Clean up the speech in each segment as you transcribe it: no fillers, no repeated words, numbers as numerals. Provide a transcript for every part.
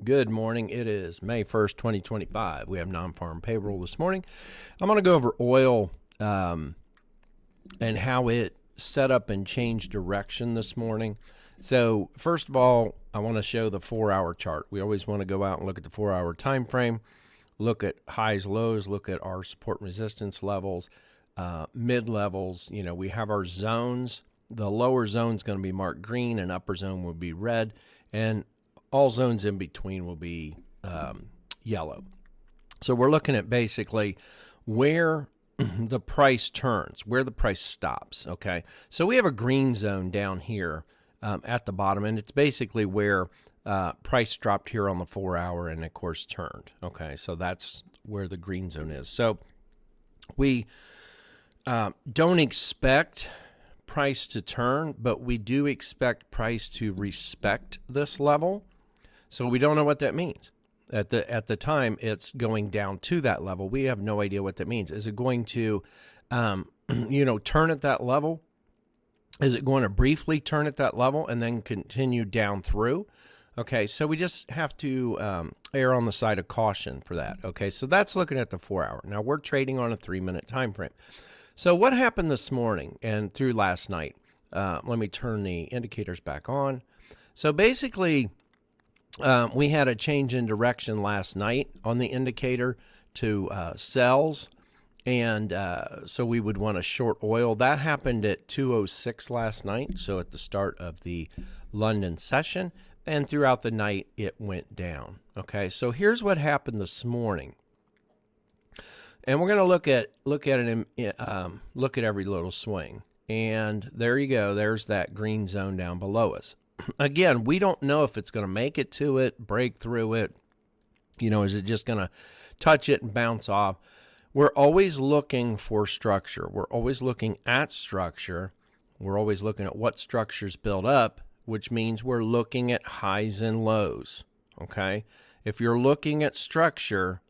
Good morning. It is May 1st, 2025. We have non-farm payroll this morning. I'm going to go over oil and how it set up and changed direction this morning. So first of all, I want to show the 4-hour chart. We always want to go out and look at the 4-hour time frame, look at highs, lows, look at our support and resistance levels, mid levels. You know, we have our zones. The lower zone is going to be marked green and upper zone will be red, and all zones in between will be yellow. So we're looking at basically where the price turns, where the price stops, okay? So we have a green zone down here at the bottom, and it's basically where price dropped here on the 4-hour and, of course, turned, okay? So that's where the green zone is. So we don't expect price to turn, but we do expect price to respect this level. So we don't know what that means. At the time it's going down to that level, we have no idea what that means. Is it going to, turn at that level? Is it going to briefly turn at that level and then continue down through? Okay, so we just have to err on the side of caution for that. Okay, so that's looking at the 4-hour. Now we're trading on a 3-minute time frame. So what happened this morning and through last night? Let me turn the indicators back on. So basically, we had a change in direction last night on the indicator to sells, and so we would want to short oil. That happened at 2:06 last night, so at the start of the London session, and throughout the night it went down. Okay, so here's what happened this morning, and we're going to look at every little swing, and there you go. There's that green zone down below us. Again, we don't know if it's going to make it to it, break through it. Is it just going to touch it and bounce off? We're always looking for structure. We're always looking at structure. We're always looking at what structures build up, which means we're looking at highs and lows, okay? If you're looking at structure,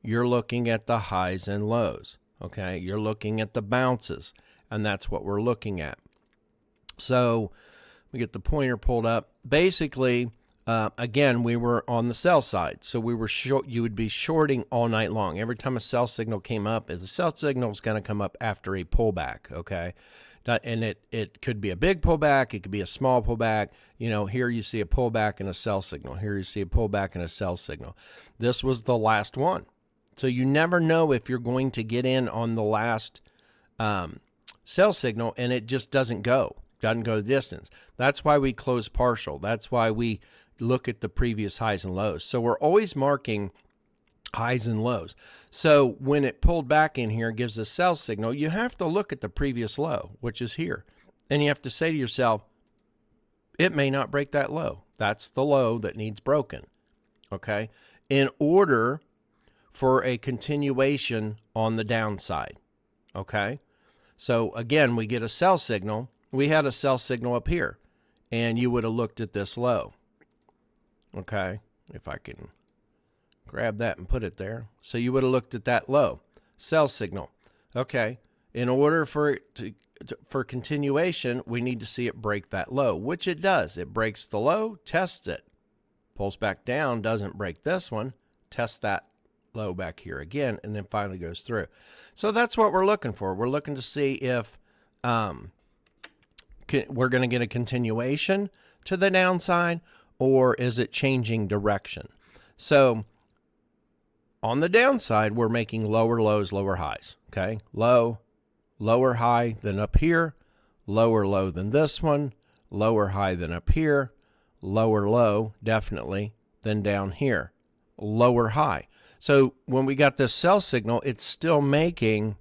you're looking at the highs and lows, okay? You're looking at the bounces, and that's what we're looking at. So we get the pointer pulled up. Basically, again, we were on the sell side. So we were short. You would be shorting all night long. Every time a sell signal came up, the sell signal is going to come up after a pullback, okay? And it could be a big pullback. It could be a small pullback. Here you see a pullback and a sell signal. Here you see a pullback and a sell signal. This was the last one. So you never know if you're going to get in on the last sell signal and it just doesn't go the distance. That's why we close partial. That's why we look at the previous highs and lows. So we're always marking highs and lows. So when it pulled back in here, gives a sell signal, you have to look at the previous low, which is here. And you have to say to yourself, it may not break that low. That's the low that needs broken, okay? In order for a continuation on the downside, okay? So again, we get a sell signal. We had a sell signal up here, and you would have looked at this low. Okay, if I can grab that and put it there. So you would have looked at that low, sell signal. Okay, in order for it for continuation, we need to see it break that low, which it does. It breaks the low, tests it, pulls back down, doesn't break this one, tests that low back here again, and then finally goes through. So that's what we're looking for. We're looking to see if we're going to get a continuation to the downside, or is it changing direction? So on the downside, we're making lower lows, lower highs, okay? Low, lower high than up here, lower low than this one, lower high than up here, lower low, definitely, than down here, lower high. So when we got this sell signal, it's still making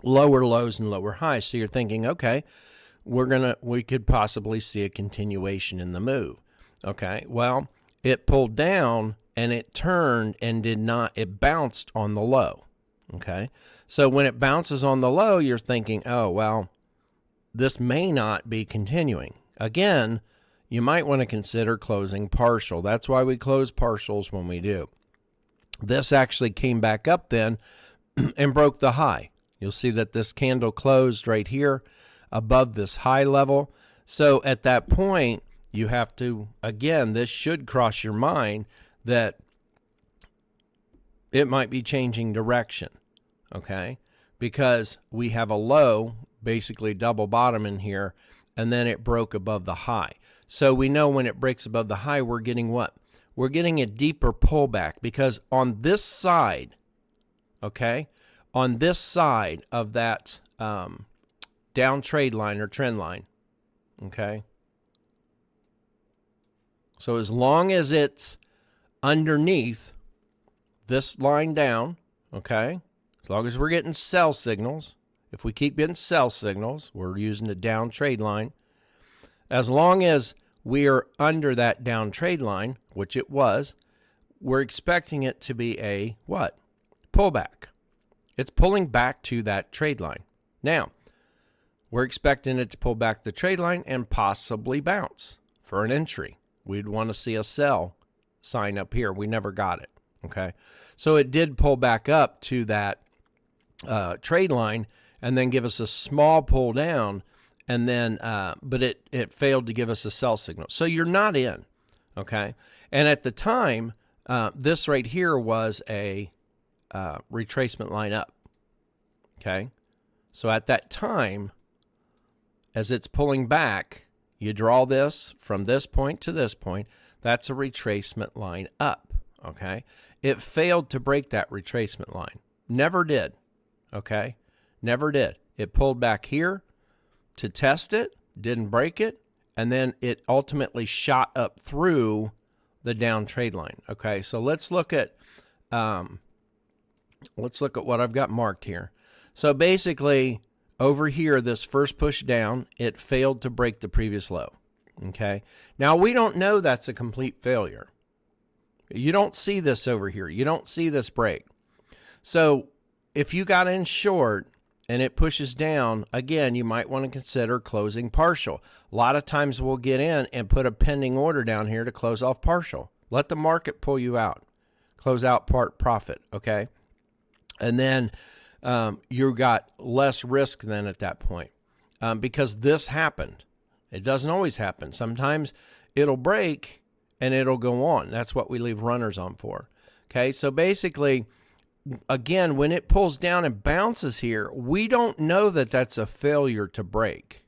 lower lows and lower highs. So you're thinking, okay, we could possibly see a continuation in the move. Okay, well, it pulled down and it turned and it bounced on the low. Okay, so when it bounces on the low, you're thinking, oh, well, this may not be continuing. Again, you might want to consider closing partial. That's why we close partials when we do. This actually came back up then and broke the high. You'll see that this candle closed right here above this high level. So at that point, you have to, again, this should cross your mind that it might be changing direction, okay? Because we have a low, basically double bottom in here, and then it broke above the high. So we know when it breaks above the high, we're getting what? We're getting a deeper pullback, because on this side, okay, on this side of that down trade line or trend line, okay? So as long as it's underneath this line down, okay, as long as we're getting sell signals, if we keep getting sell signals, we're using the down trade line. As long as we are under that down trade line, which it was, we're expecting it to be a what? Pullback. It's pulling back to that trade line. Now, we're expecting it to pull back the trade line and possibly bounce for an entry. We'd want to see a sell sign up here. We never got it, okay? So it did pull back up to that trade line and then give us a small pull down, and then but it failed to give us a sell signal. So you're not in, okay? And at the time, this right here was a retracement line up, okay? So at that time, as it's pulling back, you draw this from this point to this point. That's a retracement line up, okay? It failed to break that retracement line. Never did, okay? Never did. It pulled back here to test it, didn't break it, and then it ultimately shot up through the down trade line, okay? So let's look at what I've got marked here. So basically, over here, this first push down, it failed to break the previous low, okay? Now, we don't know that's a complete failure. You don't see this over here. You don't see this break. So if you got in short and it pushes down, again, you might want to consider closing partial. A lot of times we'll get in and put a pending order down here to close off partial. Let the market pull you out. Close out part profit, okay? And then you got less risk then at that point because this happened. It doesn't always happen. Sometimes it'll break and it'll go on. That's what we leave runners on for. Okay, so basically, again, when it pulls down and bounces here, we don't know that that's a failure to break.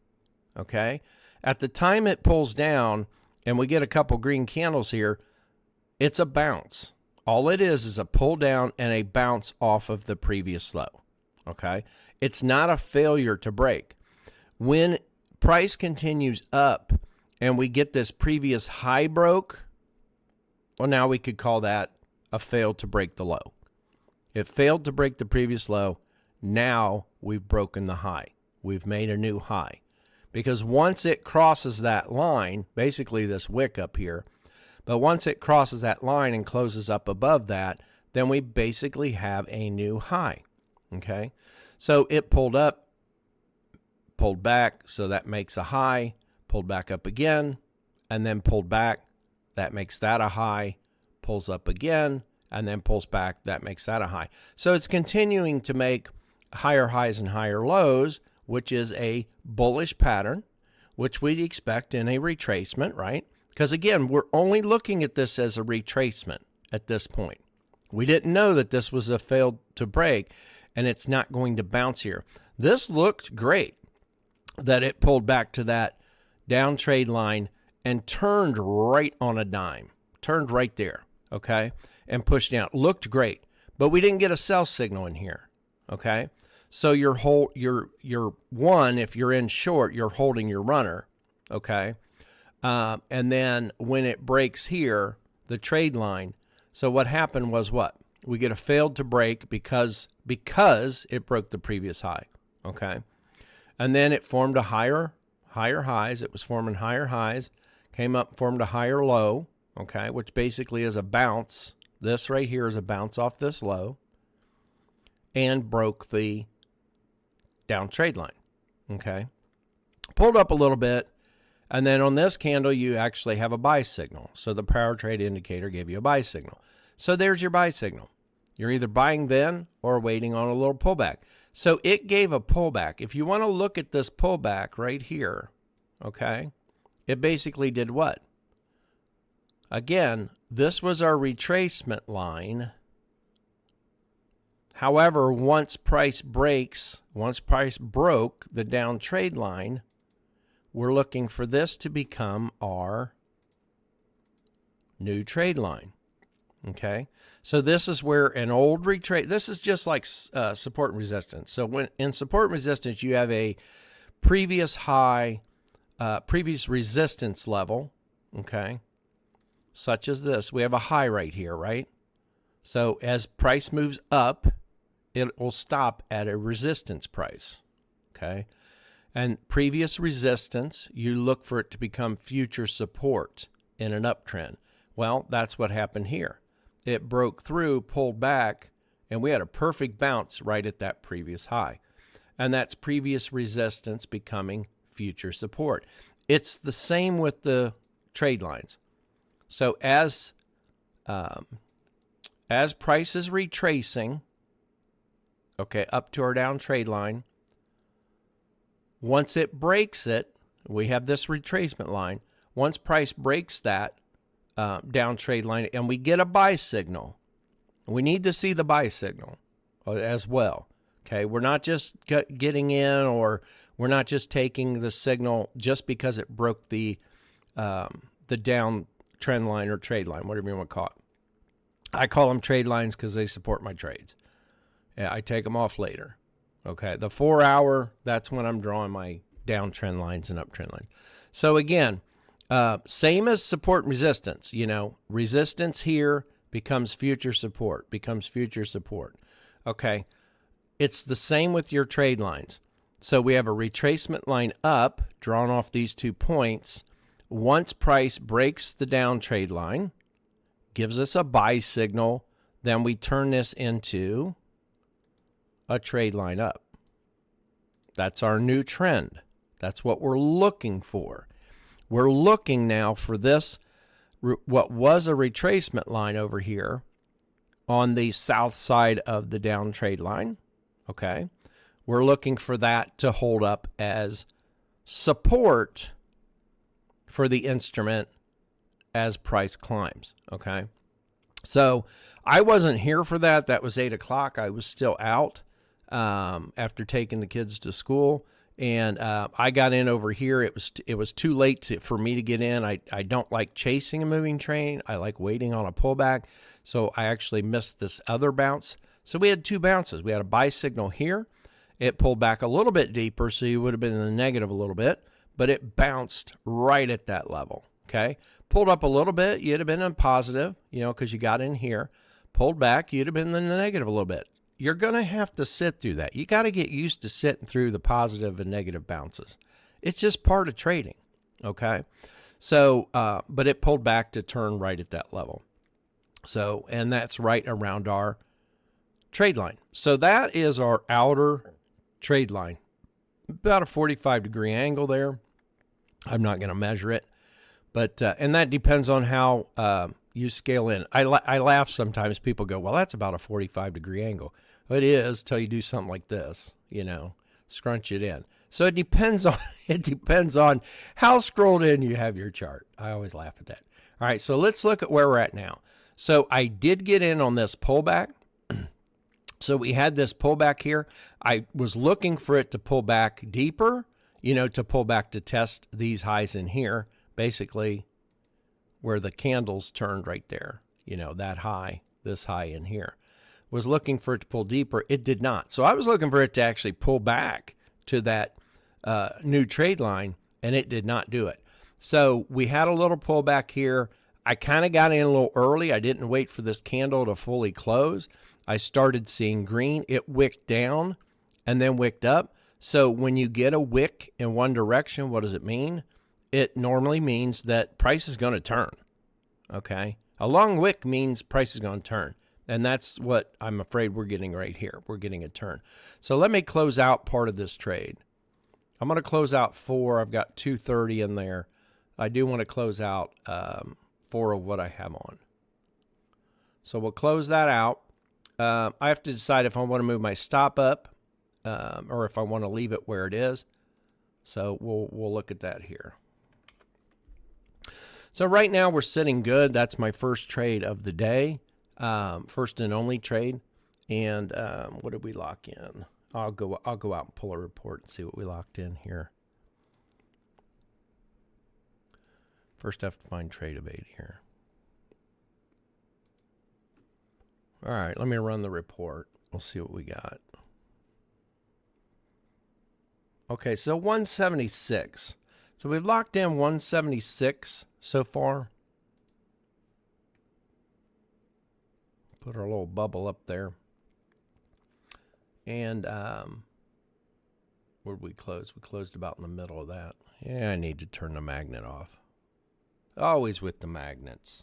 Okay, at the time it pulls down and we get a couple green candles here, it's a bounce. All it is a pull down and a bounce off of the previous low. Okay, it's not a failure to break. When price continues up and we get this previous high broke, well, now we could call that a fail to break the low. It failed to break the previous low. Now we've broken the high. We've made a new high. Because once it crosses that line, basically this wick up here, but once it crosses that line and closes up above that, then we basically have a new high. Okay, so it pulled up, pulled back, so that makes a high, pulled back up again, and then pulled back. That makes that a high, pulls up again, and then pulls back. That makes that a high. So it's continuing to make higher highs and higher lows, which is a bullish pattern, which we'd expect in a retracement, right? Because again, we're only looking at this as a retracement at this point. We didn't know that this was a failed to break, and it's not going to bounce here. This looked great that it pulled back to that down trade line and turned right on a dime, turned right there, okay, and pushed down. Looked great, but we didn't get a sell signal in here, okay? So your one, if you're in short, you're holding your runner, okay? And then when it breaks here, the trade line, so what happened was what? We get a failed to break because it broke the previous high, okay? And then it formed a higher highs. It was forming higher highs, came up, formed a higher low, okay, which basically is a bounce. This right here is a bounce off this low and broke the down trade line, okay? Pulled up a little bit, and then on this candle, you actually have a buy signal. So the power trade indicator gave you a buy signal. So there's your buy signal. You're either buying then or waiting on a little pullback. So it gave a pullback. If you want to look at this pullback right here, okay, it basically did what? Again, this was our retracement line. However, once price broke the down trade line, we're looking for this to become our new trade line. Okay, so this is where an old this is just like support and resistance. So when in support and resistance, you have a previous high, previous resistance level, okay, such as this. We have a high right here, right? So as price moves up, it will stop at a resistance price, okay? And previous resistance, you look for it to become future support in an uptrend. Well, that's what happened here. It broke through, pulled back, and we had a perfect bounce right at that previous high. And that's previous resistance becoming future support. It's the same with the trade lines. So as price is retracing, okay, up to our down trade line, once it breaks it, we have this retracement line. Once price breaks that down trade line and we get a buy signal, we need to see the buy signal as well. Okay, we're not just getting in, or we're not just taking the signal just because it broke the down trend line or trade line, whatever you want to call it. I call them trade lines because they support my trades. Yeah, I take them off later. Okay, the 4 hour, that's when I'm drawing my downtrend lines and uptrend lines. So again, same as support and resistance. You know, resistance here becomes future support, Okay, it's the same with your trade lines. So we have a retracement line up, drawn off these 2 points. Once price breaks the down trade line, gives us a buy signal, then we turn this into a trade line up. That's our new trend. That's what we're looking for. We're looking now for this, what was a retracement line over here on the south side of the down trade line. Okay. We're looking for that to hold up as support for the instrument as price climbs. Okay. So I wasn't here for that. That was 8 o'clock. I was still out after taking the kids to school. And I got in over here. It was too late for me to get in. I don't like chasing a moving train. I like waiting on a pullback. So I actually missed this other bounce. So we had 2 bounces. We had a buy signal here. It pulled back a little bit deeper, so you would have been in the negative a little bit, but it bounced right at that level, okay? Pulled up a little bit, you'd have been in positive, you know, because you got in here. Pulled back, you'd have been in the negative a little bit. You're going to have to sit through that. You got to get used to sitting through the positive and negative bounces. It's just part of trading, okay? So, but it pulled back to turn right at that level. So, and that's right around our trade line. So that is our outer trade line. About a 45-degree angle there. I'm not going to measure it. But, and that depends on how you scale in. I laugh sometimes. People go, well, that's about a 45-degree angle. It is till you do something like this, you know, scrunch it in. So it depends on how scrolled in you have your chart. I always laugh at that. All right, so let's look at where we're at now. So I did get in on this pullback. So we had this pullback here. I was looking for it to pull back deeper, you know, to pull back to test these highs in here, basically where the candles turned right there, you know, that high, this high in here. Was looking for it to pull deeper. It did not. So I was looking for it to actually pull back to that new trade line, and it did not do it. So we had a little pullback here. I kind of got in a little early. I didn't wait for this candle to fully close. I started seeing green. It wicked down and then wicked up. So when you get a wick in one direction, what does it mean? It normally means that price is going to turn, okay? A long wick means price is going to turn, and that's what I'm afraid we're getting right here. We're getting a turn. So let me close out part of this trade. I'm going to close out 4. I've got 230 in there. I do want to close out 4 of what I have on. So we'll close that out. I have to decide if I want to move my stop up or if I want to leave it where it is. So we'll look at that here. So right now we're sitting good. That's my first trade of the day, first and only trade. And what did we lock in? I'll go out and pull a report and see what we locked in here. First, I have to find trade of 8 here. All right, let me run the report. We'll see what we got. Okay, so 176. So we've locked in 176 so far. Put our little bubble up there. And where did we close? We closed about in the middle of that. Yeah, I need to turn the magnet off. Always with the magnets.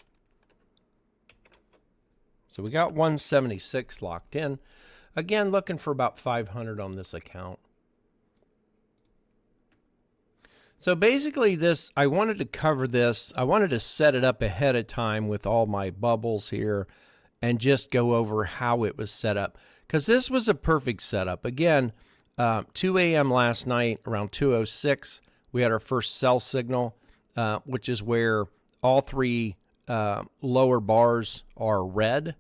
So we got 176 locked in. Again, looking for about 500 on this account. So basically this, I wanted to cover this. I wanted to set it up ahead of time with all my bubbles here and just go over how it was set up. Because this was a perfect setup. Again, 2 a.m. last night, around 2:06, we had our first sell signal, which is where all 3 lower bars are red.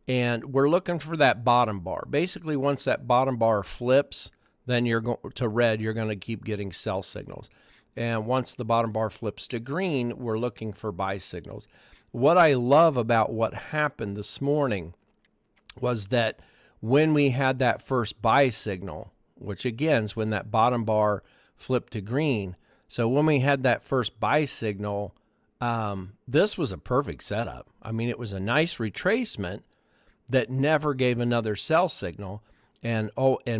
And we're looking for that bottom bar. Basically, once that bottom bar flips, then you're going to red, you're going to keep getting sell signals. And once the bottom bar flips to green, we're looking for buy signals. What I love about what happened this morning was that when we had that first buy signal, which again is when that bottom bar flipped to green. So when we had that first buy signal, this was a perfect setup. I mean, it was a nice retracement that never gave another sell signal and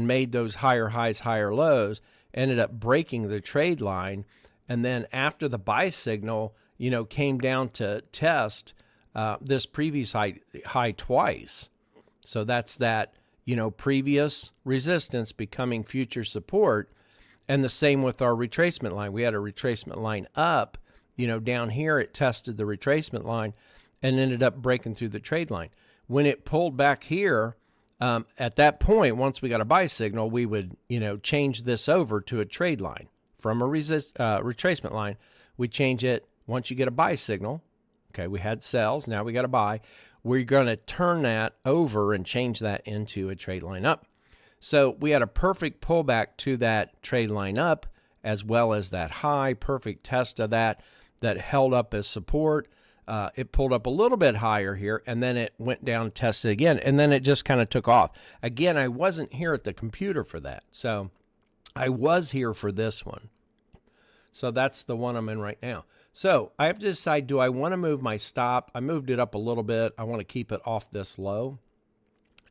made those higher highs, higher lows, ended up breaking the trade line. And then after the buy signal, came down to test this previous high twice. So that's that, previous resistance becoming future support. And the same with our retracement line. We had a retracement line up, down here it tested the retracement line and ended up breaking through the trade line. When it pulled back here, at that point, once we got a buy signal, we would, change this over to a trade line. From a retracement line, we change it once you get a buy signal. Okay, we had sells, now we got a buy. We're going to turn that over and change that into a trade line up. So we had a perfect pullback to that trade line up, as well as that high, perfect test of that held up as support. It pulled up a little bit higher here, and then it went down and tested again, and then it just kind of took off. Again, I wasn't here at the computer for that, so I was here for this one. So that's the one I'm in right now. So I have to decide, do I want to move my stop? I moved it up a little bit. I want to keep it off this low.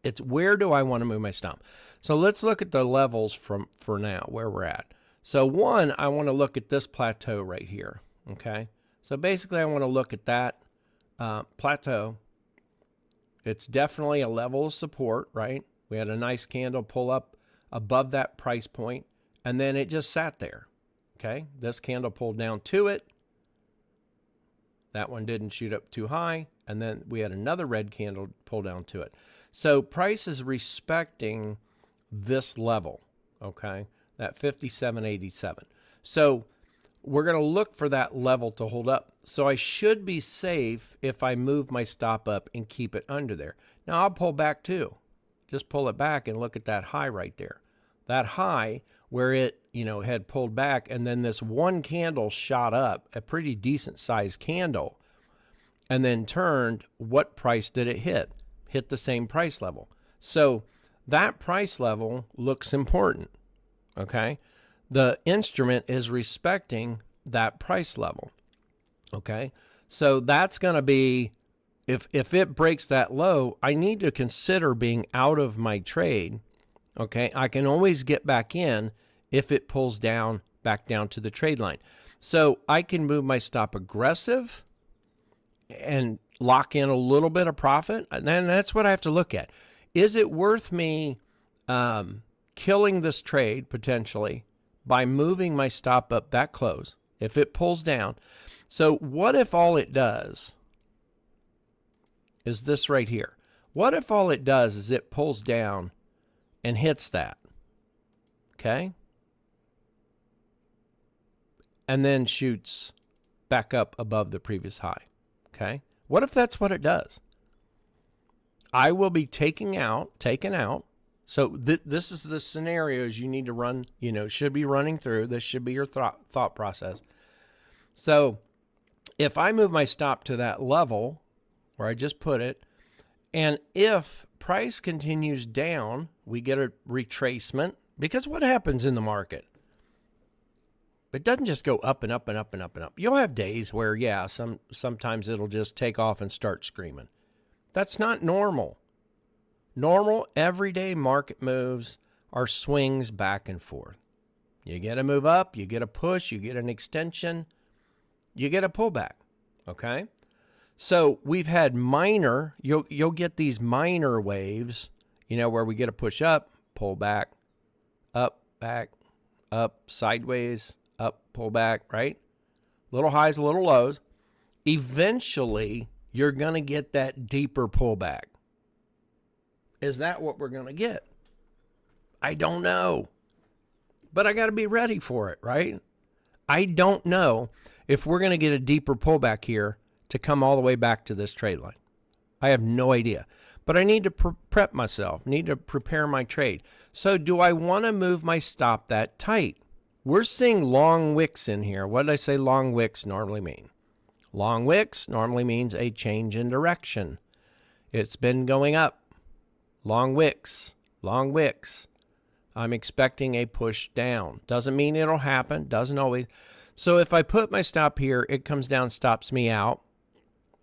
It's where do I want to move my stop? So let's look at the levels for now, where we're at. So one, I want to look at this plateau right here, okay? So basically, I want to look at that plateau. It's definitely a level of support, right? We had a nice candle pull up above that price point, and then it just sat there, okay? This candle pulled down to it. That one didn't shoot up too high, and then we had another red candle pull down to it. So price is respecting this level, okay? That 57.87. So we're going to look for that level to hold up. So I should be safe if I move my stop up and keep it under there. Now I'll pull back too. Just pull it back and look at that high right there. That high where it, had pulled back, and then this one candle shot up, a pretty decent sized candle, and then turned. What price did it hit? Hit the same price level. So that price level looks important, okay? The instrument is respecting that price level, okay? So that's going to be, if it breaks that low, I need to consider being out of my trade, okay? I can always get back in if it pulls down, back down to the trade line. So I can move my stop aggressive and lock in a little bit of profit, and then that's what I have to look at. Is it worth me killing this trade potentially by moving my stop up that close if it pulls down? So what if all it does is this right here? What if all it does is it pulls down and hits that, okay? And then shoots back up above the previous high. Okay? What if that's what it does? I will be taken out. So this is the scenarios you need to run, should be running through. This should be your thought process. So if I move my stop to that level where I just put it, and if price continues down, we get a retracement. Because what happens in the market? It doesn't just go up and up and up and up and up. You'll have days where, sometimes it'll just take off and start screaming. That's not normal. Normal, everyday market moves are swings back and forth. You get a move up, you get a push, you get an extension, you get a pullback, okay? So we've had minor, you'll get these minor waves, where we get a push up, pull back, up, sideways, up, pull back, right? Little highs, little lows. Eventually, you're going to get that deeper pullback. Is that what we're going to get? I don't know. But I got to be ready for it, right? I don't know if we're going to get a deeper pullback here to come all the way back to this trade line. I have no idea. But I need to prep myself, need to prepare my trade. So do I want to move my stop that tight? We're seeing long wicks in here. What did I say long wicks normally mean? Long wicks normally means a change in direction. It's been going up. Long wicks. I'm expecting a push down. Doesn't mean it'll happen. Doesn't always. So if I put my stop here, it comes down, stops me out.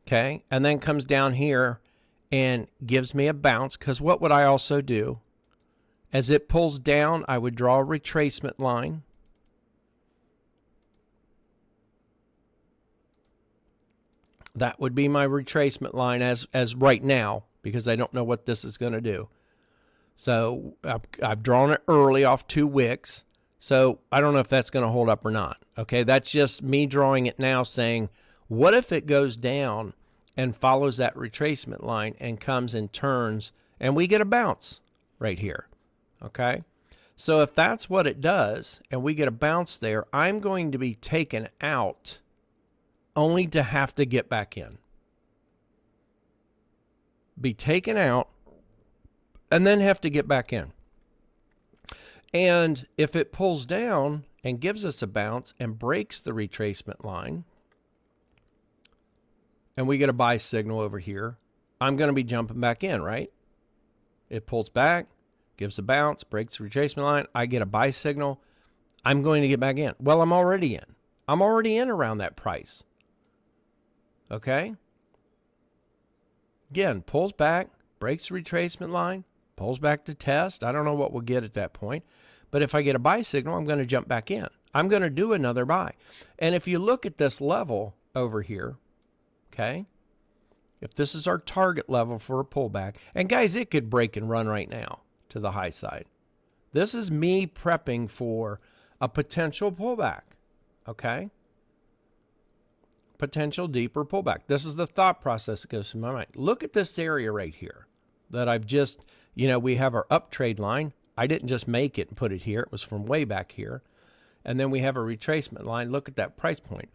Okay. And then comes down here and gives me a bounce. Because what would I also do? As it pulls down, I would draw a retracement line. That would be my retracement line as right now, because I don't know what this is going to do. So I've drawn it early off 2 wicks. So I don't know if that's going to hold up or not. Okay, that's just me drawing it now saying, what if it goes down and follows that retracement line and comes and turns and we get a bounce right here? Okay, so if that's what it does and we get a bounce there, I'm going to be taken out only to have to get back in. Be taken out and then have to get back in. And if it pulls down and gives us a bounce and breaks the retracement line, and we get a buy signal over here, I'm going to be jumping back in, right? It pulls back, gives a bounce, breaks the retracement line. I get a buy signal. I'm going to get back in. Well, I'm already in. I'm already in around that price. Okay? Again, pulls back, breaks the retracement line, pulls back to test. I don't know what we'll get at that point. But if I get a buy signal, I'm going to jump back in. I'm going to do another buy. And if you look at this level over here, okay, if this is our target level for a pullback, and guys, it could break and run right now to the high side. This is me prepping for a potential pullback, okay? Potential deeper pullback. This is the thought process that goes through my mind. Look at this area right here that I've just, we have our up trade line. I didn't just make it and put it here. It was from way back here. And then we have a retracement line. Look at that price point.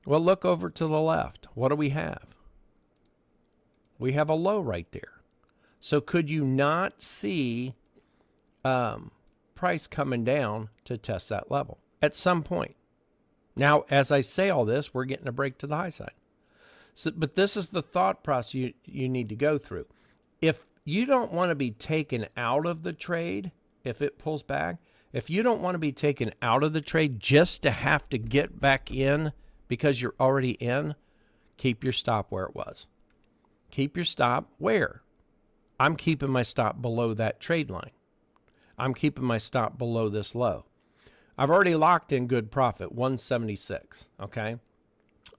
Well, look over to the left. What do we have? We have a low right there. So could you not see price coming down to test that level at some point? Now, as I say all this, we're getting a break to the high side. So, but this is the thought process you need to go through. If you don't want to be taken out of the trade, if it pulls back, if you don't want to be taken out of the trade just to have to get back in because you're already in, keep your stop where it was. Keep your stop where? I'm keeping my stop below that trade line. I'm keeping my stop below this low. I've already locked in good profit, 176, okay?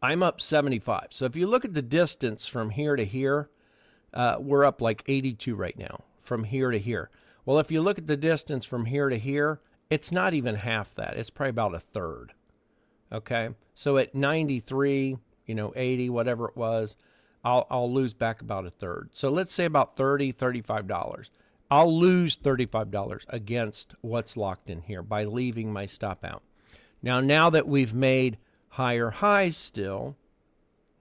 I'm up 75. So if you look at the distance from here to here, we're up like 82 right now, from here to here. Well, if you look at the distance from here to here, it's not even half that. It's probably about a third, okay? So at 93, 80, whatever it was, I'll lose back about a third. So let's say about $30, $35. I'll lose $35 against what's locked in here by leaving my stop out. Now that we've made higher highs still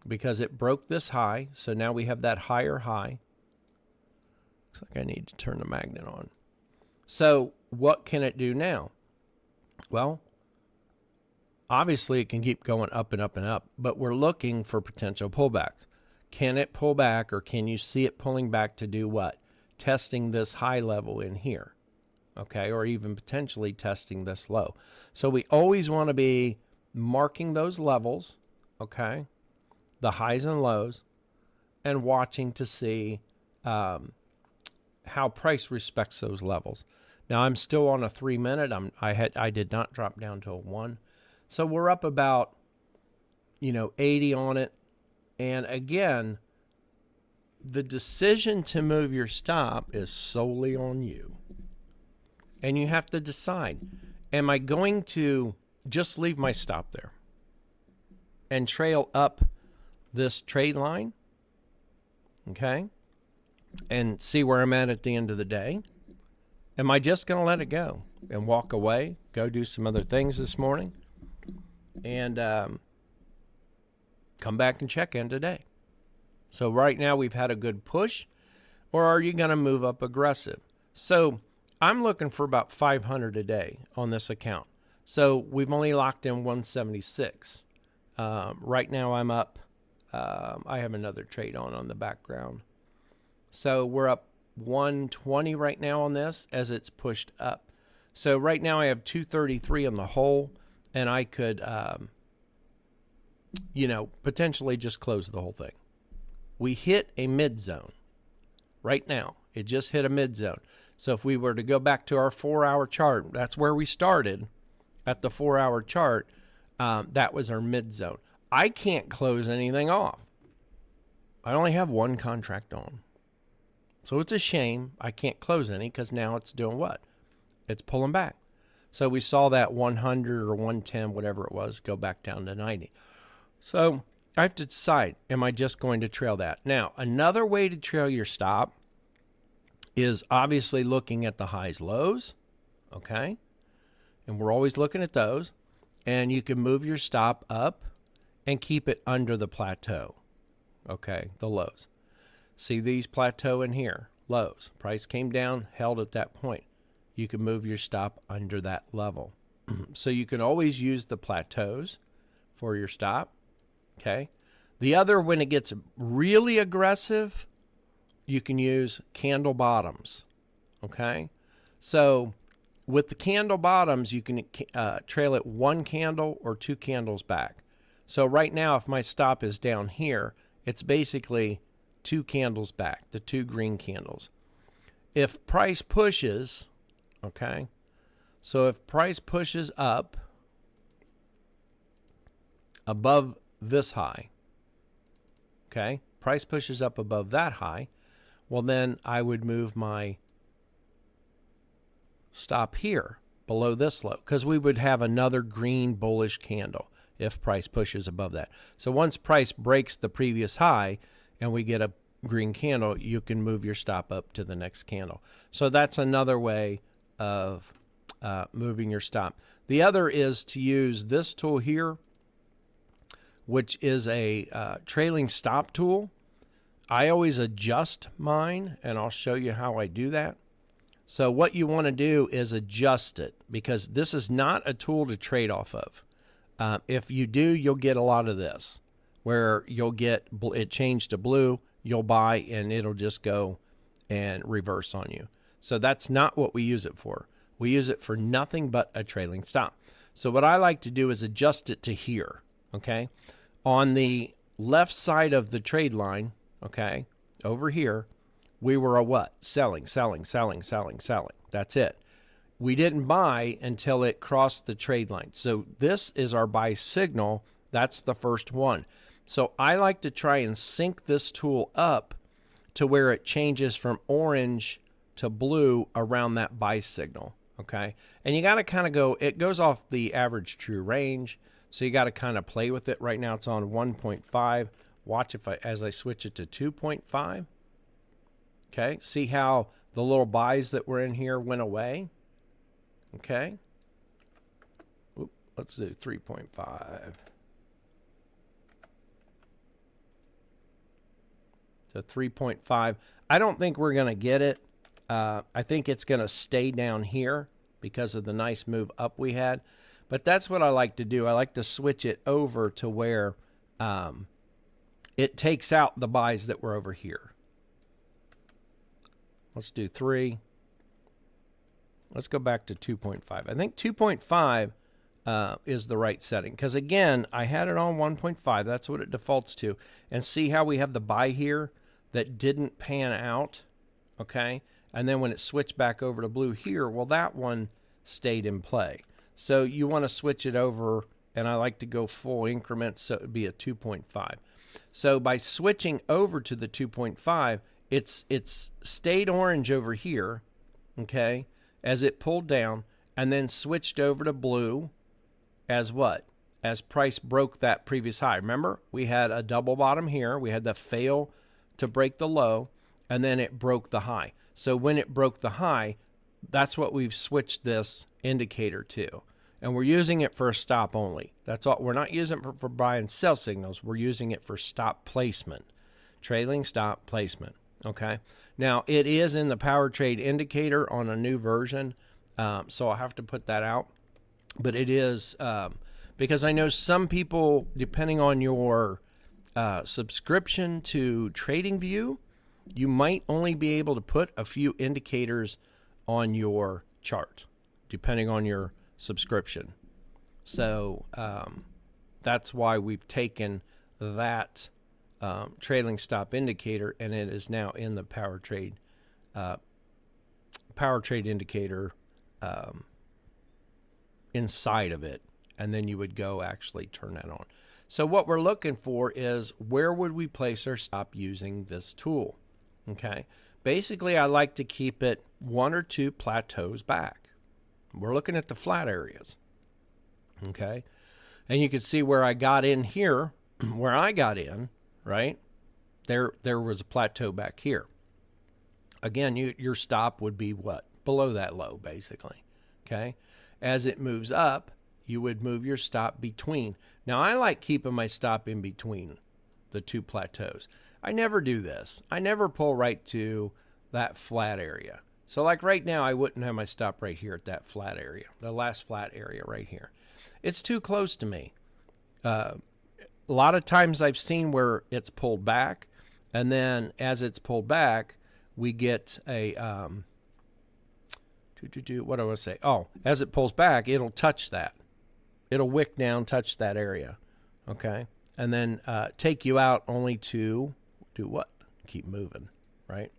because it broke this high. So now we have that higher high. Looks like I need to turn the magnet on. So what can it do now? Well, obviously it can keep going up and up and up, but we're looking for potential pullbacks. Can it pull back, or can you see it pulling back to do what? Testing this high level in here, okay, or even potentially testing this low. So we always want to be marking those levels, okay, the highs and lows, and watching to see how price respects those levels. Now I'm still on a 3-minute. I did not drop down to a 1, so we're up about 80 on it. And again, the decision to move your stop is solely on you. And you have to decide, am I going to just leave my stop there and trail up this trade line, okay, and see where I'm at the end of the day? Am I just going to let it go and walk away, go do some other things this morning, and come back and check in today? So right now we've had a good push, or are you going to move up aggressive? So I'm looking for about 500 a day on this account. So we've only locked in 176. Right now I'm up. I have another trade on the background. So we're up 120 right now on this as it's pushed up. So right now I have 233 on the whole, and I could, potentially just close the whole thing. We hit a mid zone right now. It just hit a mid zone. So if we were to go back to our 4-hour chart, that's where we started at the 4-hour chart. That was our mid zone. I can't close anything off. I only have one contract on. So it's a shame I can't close any, because now it's doing what? It's pulling back. So we saw that 100 or 110, whatever it was, go back down to 90. So I have to decide, am I just going to trail that? Now, another way to trail your stop is obviously looking at the highs, lows, okay? And we're always looking at those. And you can move your stop up and keep it under the plateau, okay, the lows. See these plateau in here, lows. Price came down, held at that point. You can move your stop under that level. So you can always use the plateaus for your stop, okay? The other, when it gets really aggressive, you can use candle bottoms, okay? So with the candle bottoms, you can trail it 1 candle or 2 candles back. So right now, if my stop is down here, it's basically 2 candles back, the 2 green candles. If price pushes, okay, so if price pushes up above this high, okay, price pushes up above that high, well then I would move my stop here below this low, because we would have another green bullish candle if price pushes above that. So once price breaks the previous high and we get a green candle, you can move your stop up to the next candle. So that's another way of moving your stop. The other is to use this tool here, which is a trailing stop tool. I always adjust mine, and I'll show you how I do that. So what you want to do is adjust it, because this is not a tool to trade off of. If you do, you'll get a lot of this, where you'll get it changed to blue, you'll buy, and it'll just go and reverse on you. So that's not what we use it for. We use it for nothing but a trailing stop. So what I like to do is adjust it to here, okay? On the left side of the trade line, okay, over here, we were a what? Selling, selling, selling, selling, selling. That's it. We didn't buy until it crossed the trade line. So this is our buy signal. That's the first one. So I like to try and sync this tool up to where it changes from orange to blue around that buy signal, okay? And you got to kind of go, it goes off the average true range, so you got to kind of play with it. Right now it's on 1.5. Watch as I switch it to 2.5. Okay, see how the little buys that were in here went away? Okay. Let's do 3.5. So 3.5. I don't think we're going to get it. I think it's going to stay down here because of the nice move up we had. But that's what I like to do. I like to switch it over to where it takes out the buys that were over here. Let's do 3. Let's go back to 2.5. I think 2.5 is the right setting. Because, again, I had it on 1.5. That's what it defaults to. And see how we have the buy here that didn't pan out? Okay? And then when it switched back over to blue here, well, that one stayed in play. So you want to switch it over, and I like to go full increments, so it would be a 2.5. So by switching over to the 2.5, it's stayed orange over here, okay, as it pulled down, and then switched over to blue as what? As price broke that previous high. Remember, we had a double bottom here. We had the fail to break the low, and then it broke the high. So when it broke the high, that's what we've switched this indicator to. And we're using it for a stop only. That's all. We're not using it for buy and sell signals. We're using it for stop placement, trailing stop placement. Okay. Now, it is in the power trade indicator on a new version, so I'll have to put that out. But it is because I know some people, depending on your subscription to TradingView, you might only be able to put a few indicators on your chart, depending on your subscription. So that's why we've taken that trailing stop indicator, and it is now in the power trade indicator inside of it, and then you would go actually turn that on. So what we're looking for is where would we place our stop using this tool? Okay, basically I like to keep it 1 or 2 plateaus back. We're looking at the flat areas. Okay, and you can see where I got in here, where I got in, right? There was a plateau back here. Again, your stop would be what? Below that low, basically. Okay, as it moves up, you would move your stop between. Now, I like keeping my stop in between the 2 plateaus. I never do this. I never pull right to that flat area. So like right now, I wouldn't have my stop right here at that flat area, the last flat area right here. It's too close to me. A lot of times I've seen where it's pulled back, and then as it's pulled back, we get a, what do I want to say? Oh, as it pulls back, it'll touch that. It'll wick down, touch that area, okay? And then take you out only to do what? Keep moving, right?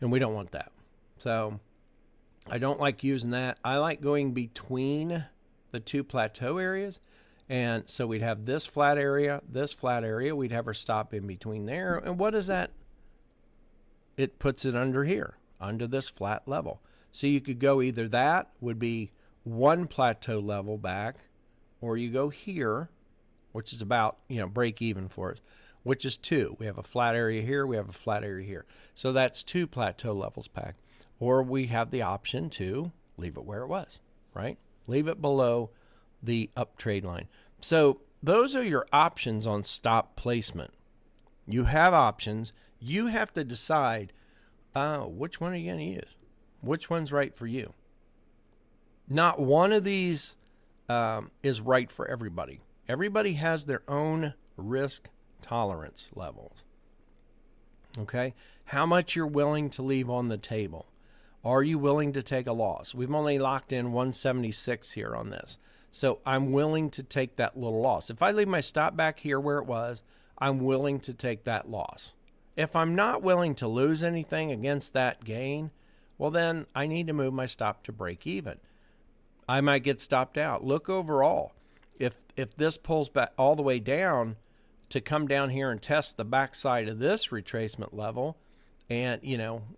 And we don't want that. So I don't like using that. I like going between the 2 plateau areas. And so we'd have this flat area, we'd have our stop in between there. And what is that? It puts it under here, under this flat level. So you could go either that would be 1 plateau level back, or you go here, which is about, break even for us, which is 2. We have a flat area here, we have a flat area here. So that's 2 plateau levels back. Or we have the option to leave it where it was, right? Leave it below the up trade line. So those are your options on stop placement. You have options. You have to decide which one are you going to use? Which one's right for you? Not one of these is right for everybody. Everybody has their own risk tolerance levels. Okay? How much you're willing to leave on the table. Are you willing to take a loss? We've only locked in 176 here on this. So I'm willing to take that little loss. If I leave my stop back here where it was, I'm willing to take that loss. If I'm not willing to lose anything against that gain, well, then I need to move my stop to break even. I might get stopped out. Look overall. If this pulls back all the way down to come down here and test the backside of this retracement level, and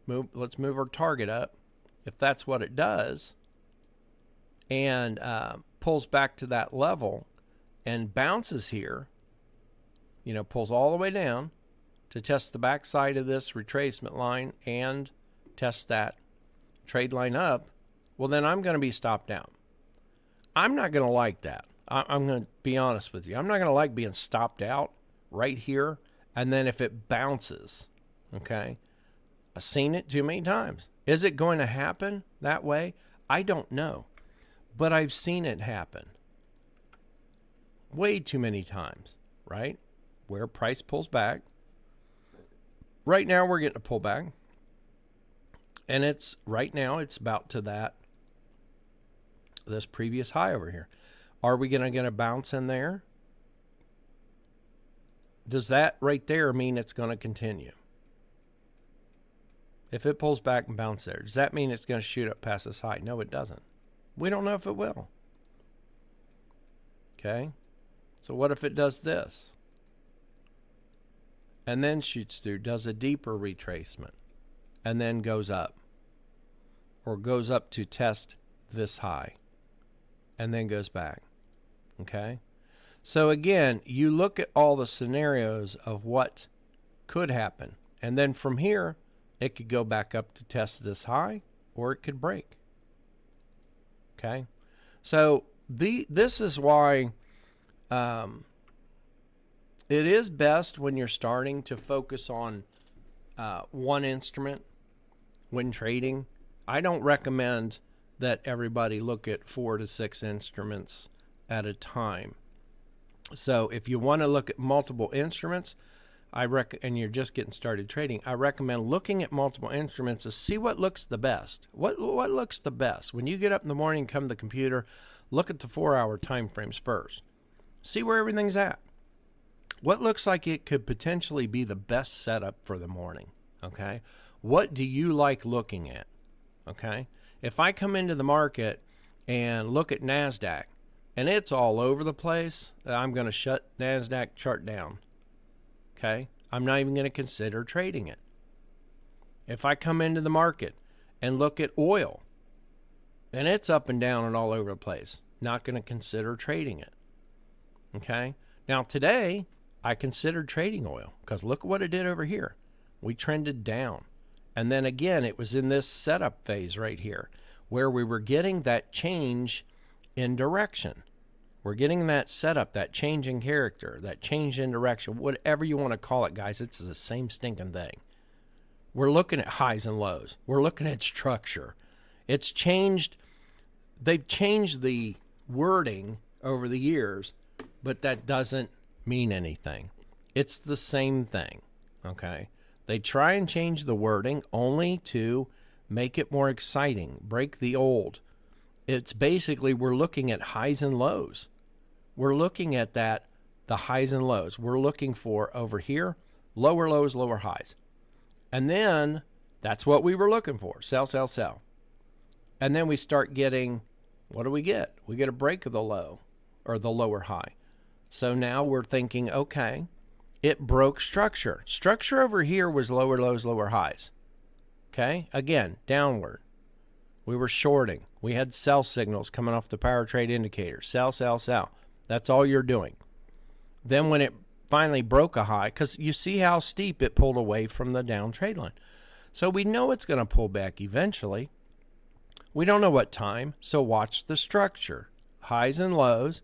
let's move our target up. If that's what it does, and pulls back to that level and bounces here, pulls all the way down to test the backside of this retracement line and test that trade line up, well, then I'm going to be stopped out. I'm not going to like that. I'm going to be honest with you. I'm not going to like being stopped out right here And then if it bounces, okay, I've seen it too many times. Is it going to happen that way? I don't know, but I've seen it happen way too many times, right? Where price pulls back. Right now we're getting a pullback, and it's right now it's about to this previous high over here. Are we going to get a bounce in there? Does that right there mean it's going to continue? If it pulls back and bounces there, does that mean it's going to shoot up past this high? No, it doesn't. We don't know if it will. Okay. So what if it does this? And then shoots through, does a deeper retracement, and then goes up. Or goes up to test this high, and then goes back. Okay? So again, you look at all the scenarios of what could happen. And then from here, it could go back up to test this high, or it could break. Okay? So this is why it is best when you're starting to focus on one instrument when trading. I don't recommend that everybody look at 4 to 6 instruments at a time. So if you want to look at multiple instruments, and you're just getting started trading, I recommend looking at multiple instruments to see what looks the best. What looks the best? When you get up in the morning, come to the computer, look at the 4-hour time frames first. See where everything's at. What looks like it could potentially be the best setup for the morning, okay? What do you like looking at, okay? If I come into the market and look at NASDAQ and it's all over the place, I'm going to shut NASDAQ chart down, okay? I'm not even going to consider trading it. If I come into the market and look at oil and it's up and down and all over the place, not going to consider trading it, okay? Now today, I considered trading oil because look at what it did over here. We trended down. And then again, it was in this setup phase right here where we were getting that change in direction. We're getting that setup, that change in character, that change in direction, whatever you want to call it, guys. It's the same stinking thing. We're looking at highs and lows. We're looking at structure. It's changed. They've changed the wording over the years, but that doesn't mean anything. It's the same thing, okay? They try and change the wording only to make it more exciting, break the old. It's basically we're looking at highs and lows. We're looking at the highs and lows. We're looking for over here, lower lows, lower highs. And then that's what we were looking for, sell, sell, sell. And then we start getting, what do we get? We get a break of the low or the lower high. So now we're thinking, okay, it broke structure. Structure over here was lower lows, lower highs. Okay, again, downward. We were shorting. We had sell signals coming off the power trade indicator. Sell, sell, sell. That's all you're doing. Then when it finally broke a high, because you see how steep it pulled away from the down trade line. So we know it's going to pull back eventually. We don't know what time, so watch the structure. Highs and lows.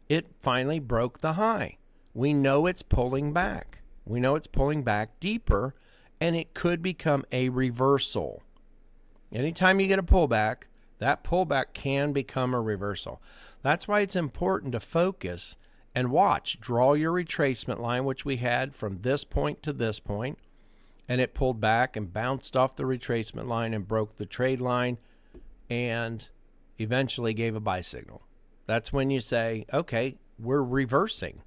It finally broke the high. We know it's pulling back. We know it's pulling back deeper, and it could become a reversal. Anytime you get a pullback, that pullback can become a reversal. That's why it's important to focus and watch. Draw your retracement line, which we had from this point to this point, and it pulled back and bounced off the retracement line and broke the trade line and eventually gave a buy signal. That's when you say, okay, we're reversing.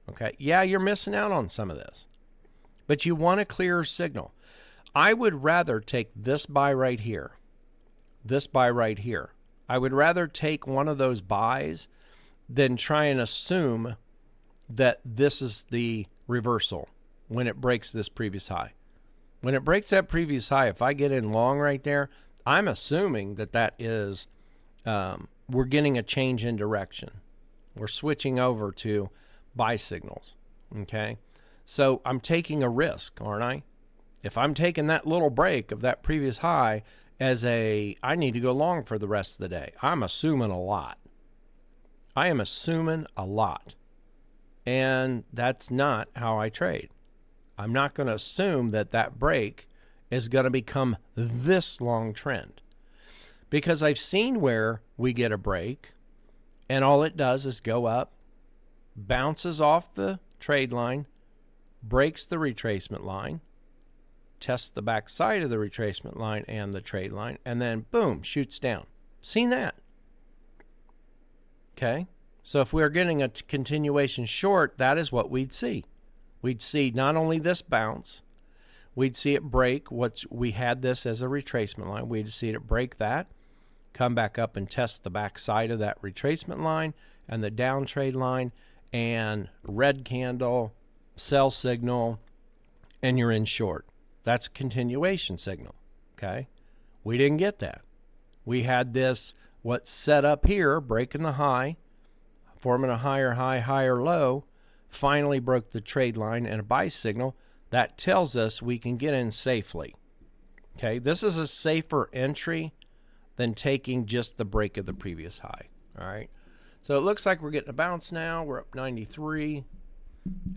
Okay, yeah, you're missing out on some of this, but you want a clearer signal. I would rather take this buy right here, this buy right here. I would rather take one of those buys than try and assume that this is the reversal when it breaks this previous high. When it breaks that previous high, if I get in long right there, I'm assuming that is we're getting a change in direction. We're switching over to buy signals, okay? So I'm taking a risk, aren't I? If I'm taking that little break of that previous high as I need to go long for the rest of the day, I'm assuming a lot. I am assuming a lot. And that's not how I trade. I'm not going to assume that that break is going to become this long trend, because I've seen where we get a break and all it does is go up, bounces off the trade line, breaks the retracement line, tests the back side of the retracement line and the trade line, and then boom, shoots down. Seen that. Okay, so if we're getting a continuation short, that is what we'd see. We'd see not only this bounce, we'd see it break. We had this as a retracement line. We'd see it break that, come back up and test the back side of that retracement line and the down trade line, and red candle, sell signal, and you're in short. That's a continuation signal. Okay, we didn't get that. We had this, what's set up here, breaking the high, forming a higher high, higher low, finally broke the trade line and a buy signal. That tells us we can get in safely. Okay, this is a safer entry than taking just the break of the previous high. All right, so it looks like we're getting a bounce now. We're up 93.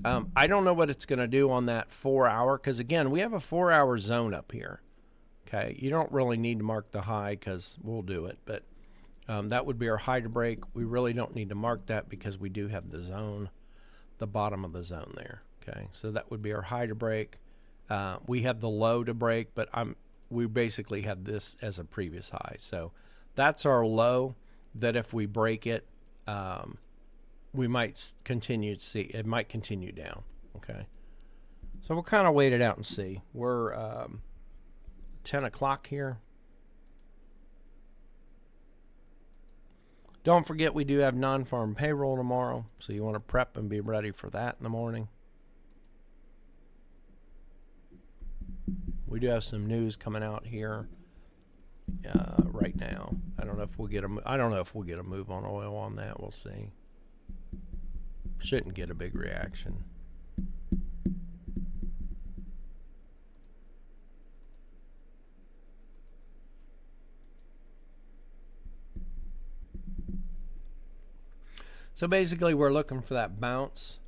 I don't know what it's going to do on that 4 hour, because again, we have a 4 hour zone up here. Okay, you don't really need to mark the high because we'll do it, but that would be our high to break. We really don't need to mark that because we do have the zone, the bottom of the zone there. Okay, so that would be our high to break. We have the low to break, but we basically had this as a previous high. So that's our low, that if we break it, we might continue to see, it might continue down. Okay, so we'll kind of wait it out and see. We're 10 o'clock here. Don't forget, we do have non-farm payroll tomorrow, so you want to prep and be ready for that in the morning. We do have some news coming out here right now. I don't know if we'll get a move on oil on that. We'll see. Shouldn't get a big reaction. So basically, we're looking for that bounce.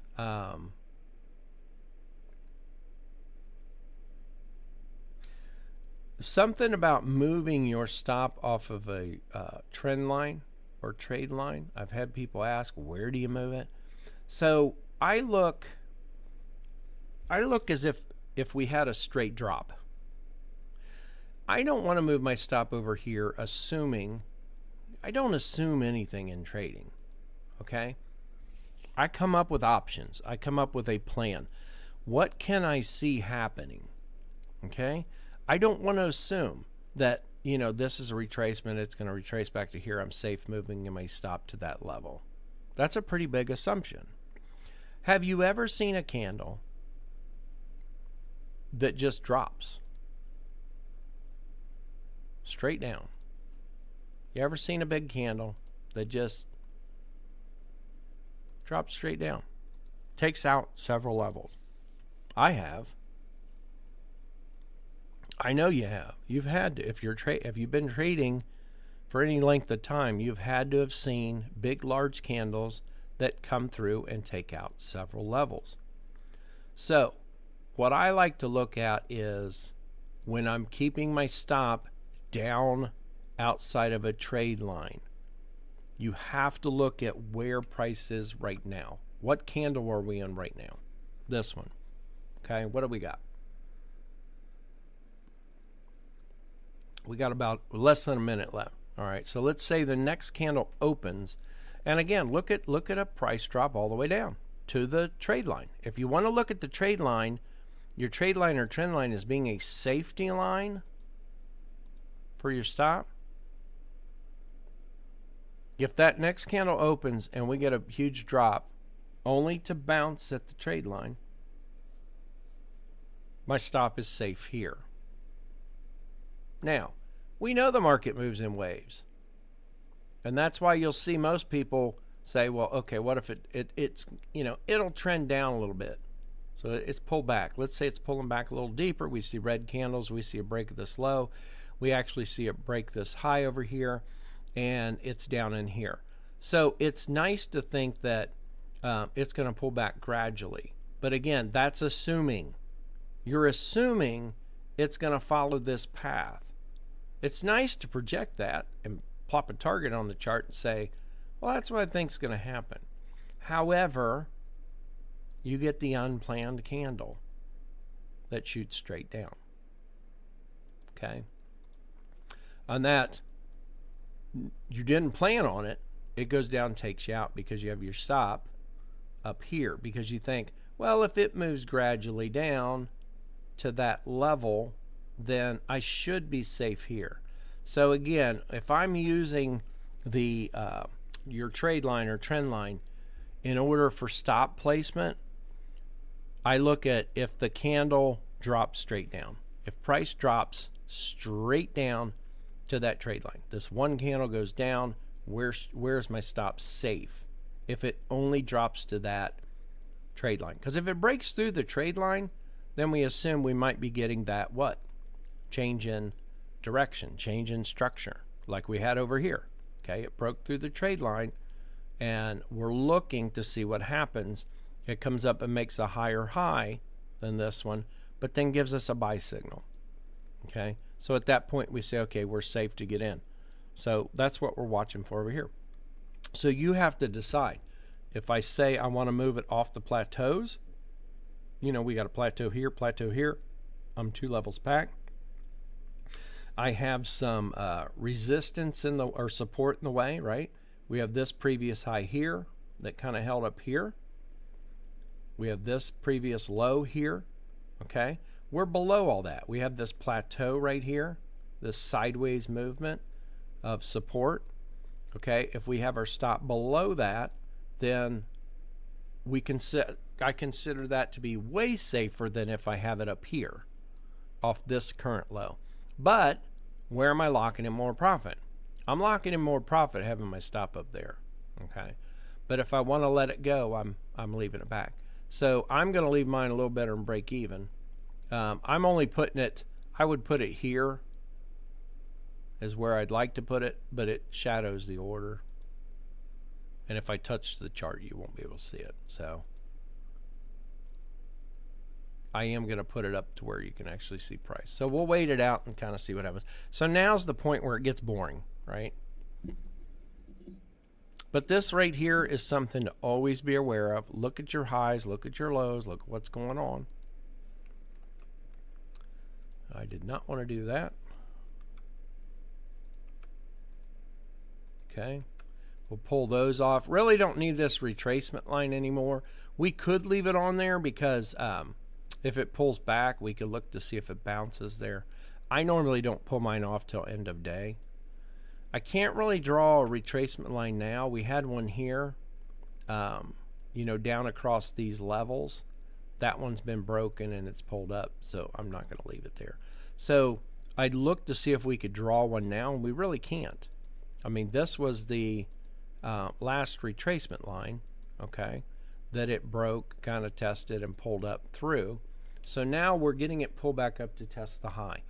Something about moving your stop off of a trend line or trade line. I've had people ask, where do you move it? So I look as if we had a straight drop. I don't want to move my stop over here I don't assume anything in trading. Okay, I come up with options. I come up with a plan. What can I see happening? Okay, I don't want to assume that, this is a retracement. It's going to retrace back to here. I'm safe moving my stop to that level. That's a pretty big assumption. Have you ever seen a candle that just drops straight down? You ever seen a big candle that just drops straight down, takes out several levels? I have. I know you have. You've had to. If you've been trading for any length of time, you've had to have seen big, large candles that come through and take out several levels. So what I like to look at is when I'm keeping my stop down outside of a trade line, you have to look at where price is right now. What candle are we in right now? This one. Okay, what do we got? We got about less than a minute left. All right, so let's say the next candle opens, and again, look at a price drop all the way down to the trade line. If you want to look at the trade line, your trade line or trend line as being a safety line for your stop. If that next candle opens and we get a huge drop only to bounce at the trade line, my stop is safe here. Now, we know the market moves in waves. And that's why you'll see most people say, well, okay, what if it's it'll trend down a little bit. So it's pulled back. Let's say it's pulling back a little deeper. We see red candles. We see a break of this low. We actually see it break this high over here, and it's down in here. So it's nice to think that it's going to pull back gradually. But again, that's assuming you're assuming it's going to follow this path. It's nice to project that and plop a target on the chart and say, well, that's what I think is going to happen. However, you get the unplanned candle that shoots straight down. Okay? On that, you didn't plan on it. It goes down and takes you out because you have your stop up here because you think, well, if it moves gradually down to that level, then I should be safe here. So again, if I'm using the your trade line or trend line in order for stop placement, I look at if the candle drops straight down. If price drops straight down to that trade line, this one candle goes down, where's my stop safe? If it only drops to that trade line. Because if it breaks through the trade line, then we assume we might be getting that what? Change in direction, change in structure, like we had over here. Okay, it broke through the trade line, and we're looking to see what happens. It comes up and makes a higher high than this one, but then gives us a buy signal. Okay, so at that point we say, okay, we're safe to get in. So that's what we're watching for over here. So you have to decide. If I say I want to move it off the plateaus, you know, we got a plateau here, I'm 2 levels back. I have some resistance in the, or support in the way, right? We have this previous high here that kind of held up here. We have this previous low here, okay? We're below all that. We have this plateau right here, this sideways movement of support, okay? If we have our stop below that, then we can set, I consider that to be way safer than if I have it up here off this current low. But where am I locking in more profit? I'm locking in more profit having my stop up there, okay? But if I want to let it go, I'm leaving it back. So I'm going to leave mine a little better and break even. I'm only putting it, I would put it here is where I'd like to put it, but it shadows the order. And if I touch the chart, you won't be able to see it. So I am going to put it up to where you can actually see price. So we'll wait it out and kind of see what happens. So now's the point where it gets boring, right? But this right here is something to always be aware of. Look at your highs, look at your lows, look at what's going on. I did not want to do that. Okay. We'll pull those off. Really don't need this retracement line anymore. We could leave it on there because if it pulls back, we could look to see if it bounces there. I normally don't pull mine off till end of day. I can't really draw a retracement line now. We had one here, you know, down across these levels. That one's been broken and it's pulled up, so I'm not going to leave it there. So I'd look to see if we could draw one now, and we really can't. I mean, this was the last retracement line, okay, that it broke, kind of tested, and pulled up through. So now we're getting it pull back up to test the high.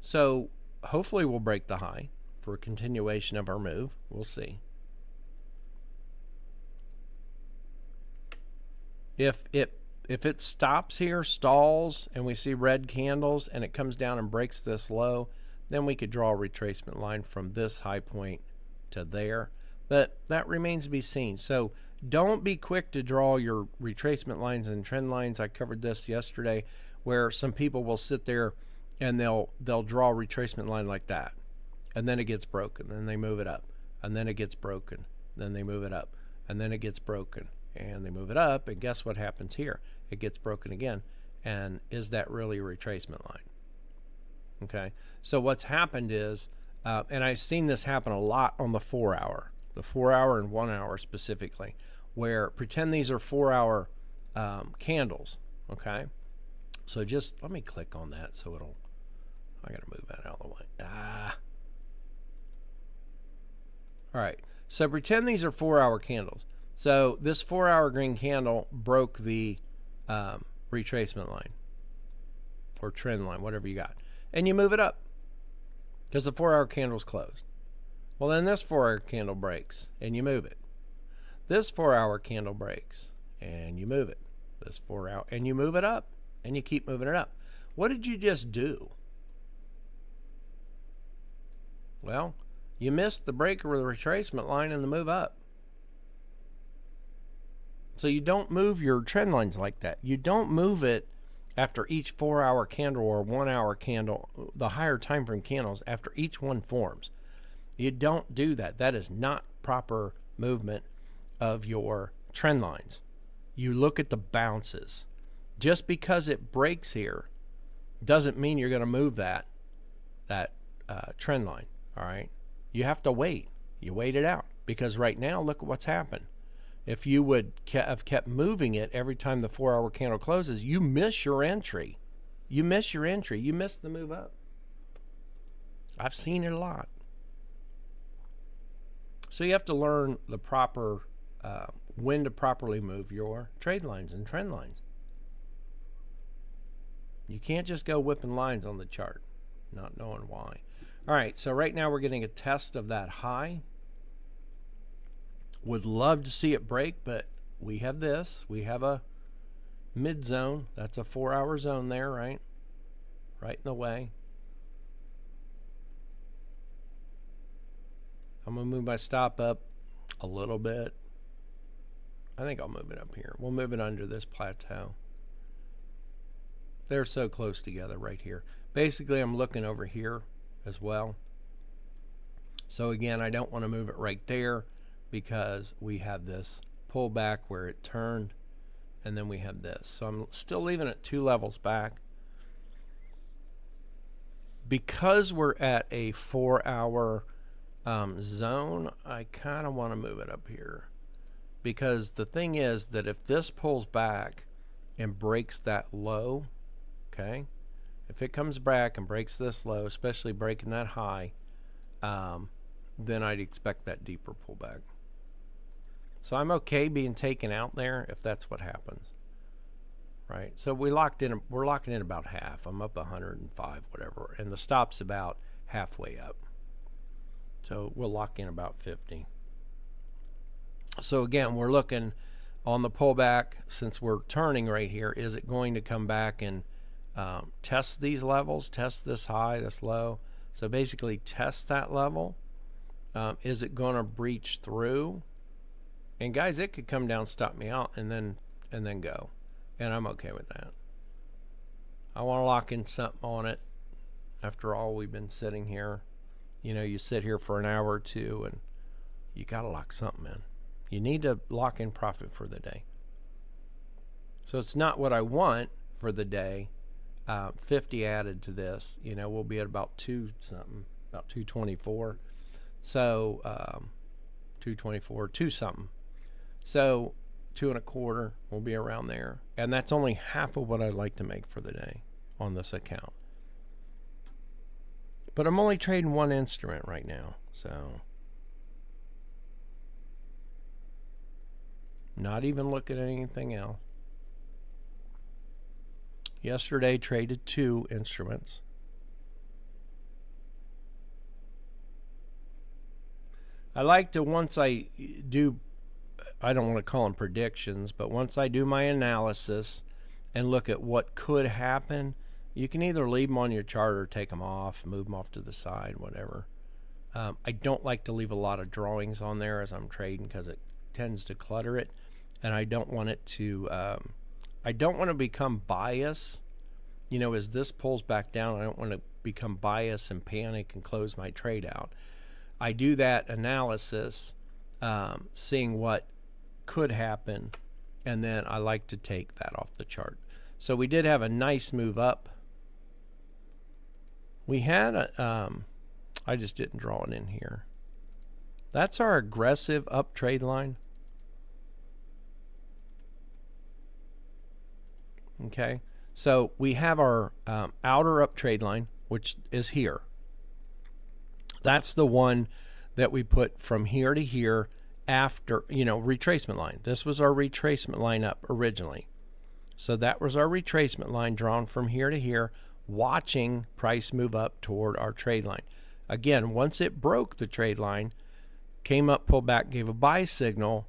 So hopefully we'll break the high for a continuation of our move. We'll see. If it stops here, stalls, and we see red candles, and it comes down and breaks this low, then we could draw a retracement line from this high point to there. But that remains to be seen. So don't be quick to draw your retracement lines and trend lines. I covered this yesterday, where some people will sit there and they'll draw a retracement line like that, and then it gets broken, then they move it up, and then it gets broken, then they move it up, and then it gets broken, and they move it up, and guess what happens here? It gets broken again. And is that really a retracement line? Okay, so what's happened is, and I've seen this happen a lot on the 4 hour, the 4 hour and 1 hour specifically, where pretend these are 4 hour candles, okay? So just let me click on that so it'll, I gotta move that out of the way. All right, so pretend these are 4 hour candles. So this 4 hour green candle broke the retracement line or trend line, whatever you got, and you move it up because the 4 hour candle's closed. Well, then this 4 hour candle breaks and you move it. This 4 hour candle breaks and you move it. This 4 hour, and you move it up and you keep moving it up. What did you just do? Well, you missed the break or the retracement line and the move up. So you don't move your trend lines like that. You don't move it after each 4-hour candle or 1-hour candle, the higher time frame candles, after each one forms. You don't do that. That is not proper movement of your trend lines. You look at the bounces. Just because it breaks here doesn't mean you're going to move that trend line. All right. You have to wait. You wait it out, because right now, look at what's happened. If you would have kept moving it every time the 4-hour candle closes, you miss your entry. You miss your entry. You miss the move up. I've seen it a lot. So you have to learn the proper when to properly move your trade lines and trend lines. You can't just go whipping lines on the chart, not knowing why. All right, so right now we're getting a test of that high. Would love to see it break, but we have this. We have a mid zone. That's a 4-hour zone there, right? Right in the way. I'm going to move my stop up a little bit. I think I'll move it up here. We'll move it under this plateau. They're so close together right here. Basically, I'm looking over here as well. So again, I don't want to move it right there, because we have this pullback where it turned, and then we have this. So I'm still leaving it 2 levels back. Because we're at a 4-hour zone, I kind of want to move it up here, because the thing is that if this pulls back and breaks that low, okay, if it comes back and breaks this low, especially breaking that high, then I'd expect that deeper pullback. So I'm okay being taken out there if that's what happens, right? So we're locking in about half. I'm up 105, whatever, and the stop's about halfway up. So we'll lock in about 50. So again, we're looking on the pullback, since we're turning right here. Is it going to come back and test these levels, test this high, this low? So basically test that level. Is it going to breach through? And guys, it could come down, stop me out, and then go. And I'm okay with that. I want to lock in something on it. After all, we've been sitting here. You know, you sit here for an hour or two, and you got to lock something in. You need to lock in profit for the day. So it's not what I want for the day. 50 added to this, you know, we'll be at about 2 something, about 224. So 224, 2 something. So 2 1/4 will be around there. And that's only half of what I'd like to make for the day on this account. But I'm only trading one instrument right now, so not even looking at anything else. Yesterday traded 2 instruments. I like to, once I do, I don't want to call them predictions, but once I do my analysis and look at what could happen, you can either leave them on your chart or take them off, move them off to the side, whatever. I don't like to leave a lot of drawings on there as I'm trading, because it tends to clutter it, and I don't want it to I don't want to become biased. You know, as this pulls back down, I don't want to become biased and panic and close my trade out. I do that analysis, seeing what could happen, and then I like to take that off the chart. So we did have a nice move up. We had a, I just didn't draw it in here. That's our aggressive up trade line. Okay, so we have our outer up trade line, which is here. That's the one that we put from here to here after, you know, retracement line. This was our retracement line up originally. So that was our retracement line drawn from here to here, watching price move up toward our trade line. Again, once it broke the trade line, came up, pulled back, gave a buy signal,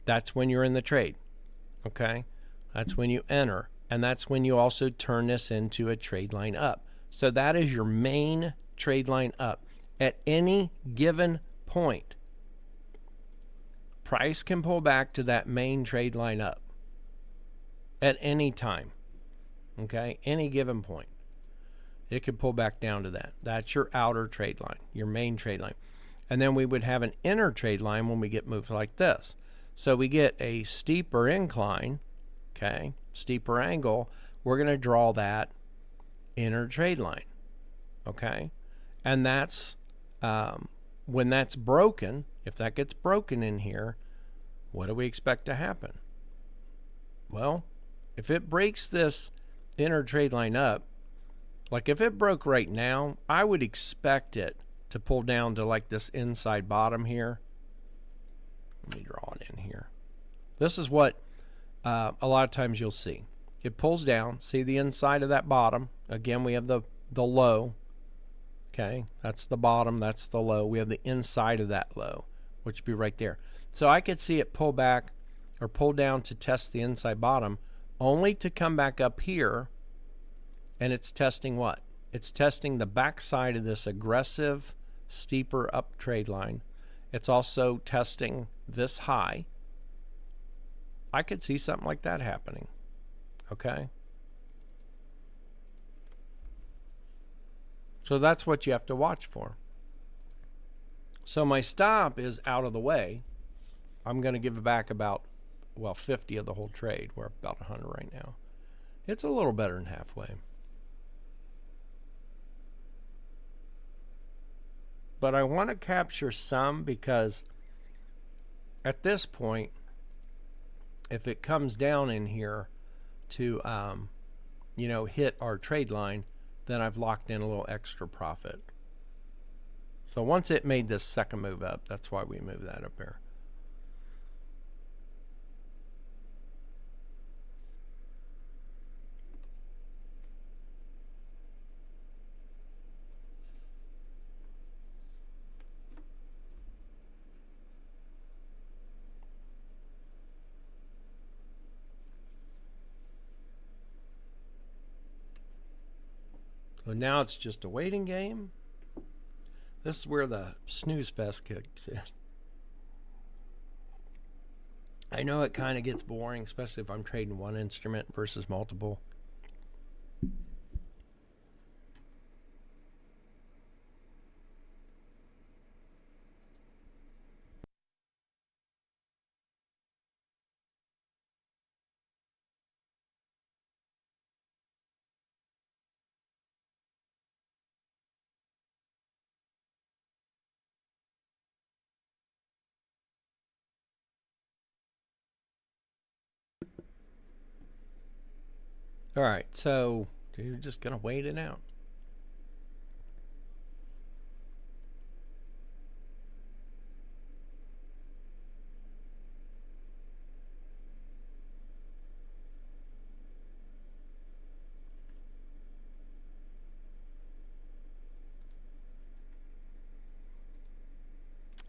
that's when you're in the trade. Okay? That's when you enter. And that's when you also turn this into a trade line up. So that is your main trade line up. At any given point, price can pull back to that main trade line up at any time. Okay, any given point, it could pull back down to that. That's your outer trade line, your main trade line. And then we would have an inner trade line when we get moved like this. So we get a steeper incline, okay, steeper angle. We're going to draw that inner trade line, okay? And that's when that's broken. If that gets broken in here, what do we expect to happen? Well, if it breaks this inner trade line up, like if it broke right now, I would expect it to pull down to like this inside bottom here. Let me draw it in here. This is what a lot of times you'll see. It pulls down. See the inside of that bottom. Again, we have the low. Okay, that's the bottom. That's the low. We have the inside of that low, which would be right there. So I could see it pull back or pull down to test the inside bottom, only to come back up here, and it's testing what? It's testing the backside of this aggressive, steeper up trade line. It's also testing this high. I could see something like that happening. Okay? So that's what you have to watch for. So my stop is out of the way. I'm going to give it back about, well, 50 of the whole trade. We're about 100 right now. It's a little better than halfway. But I want to capture some because at this point, if it comes down in here to, hit our trade line, then I've locked in a little extra profit. So once it made this second move up, that's why we moved that up here. So now it's just a waiting game. This is where the snooze fest kicks in. I know it kind of gets boring, especially if I'm trading one instrument versus multiple. All right, so you're just going to wait it out.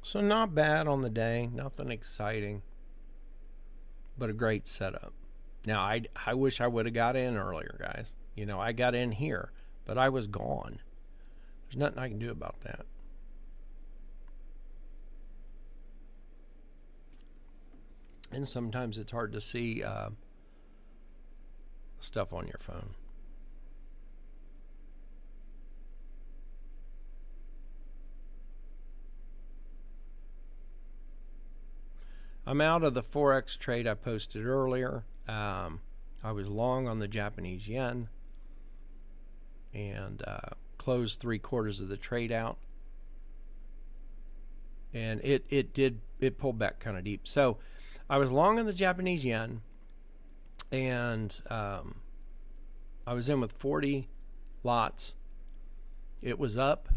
So not bad on the day, nothing exciting, but a great setup. Now, I wish I would have got in earlier, guys. I got in here, but I was gone. There's nothing I can do about that. And sometimes it's hard to see stuff on your phone. I'm out of the Forex trade I posted earlier. I was long on the Japanese yen and closed 3/4 of the trade out. And it pulled back kind of deep. So I was long on the Japanese yen, and I was in with 40 lots. It was up,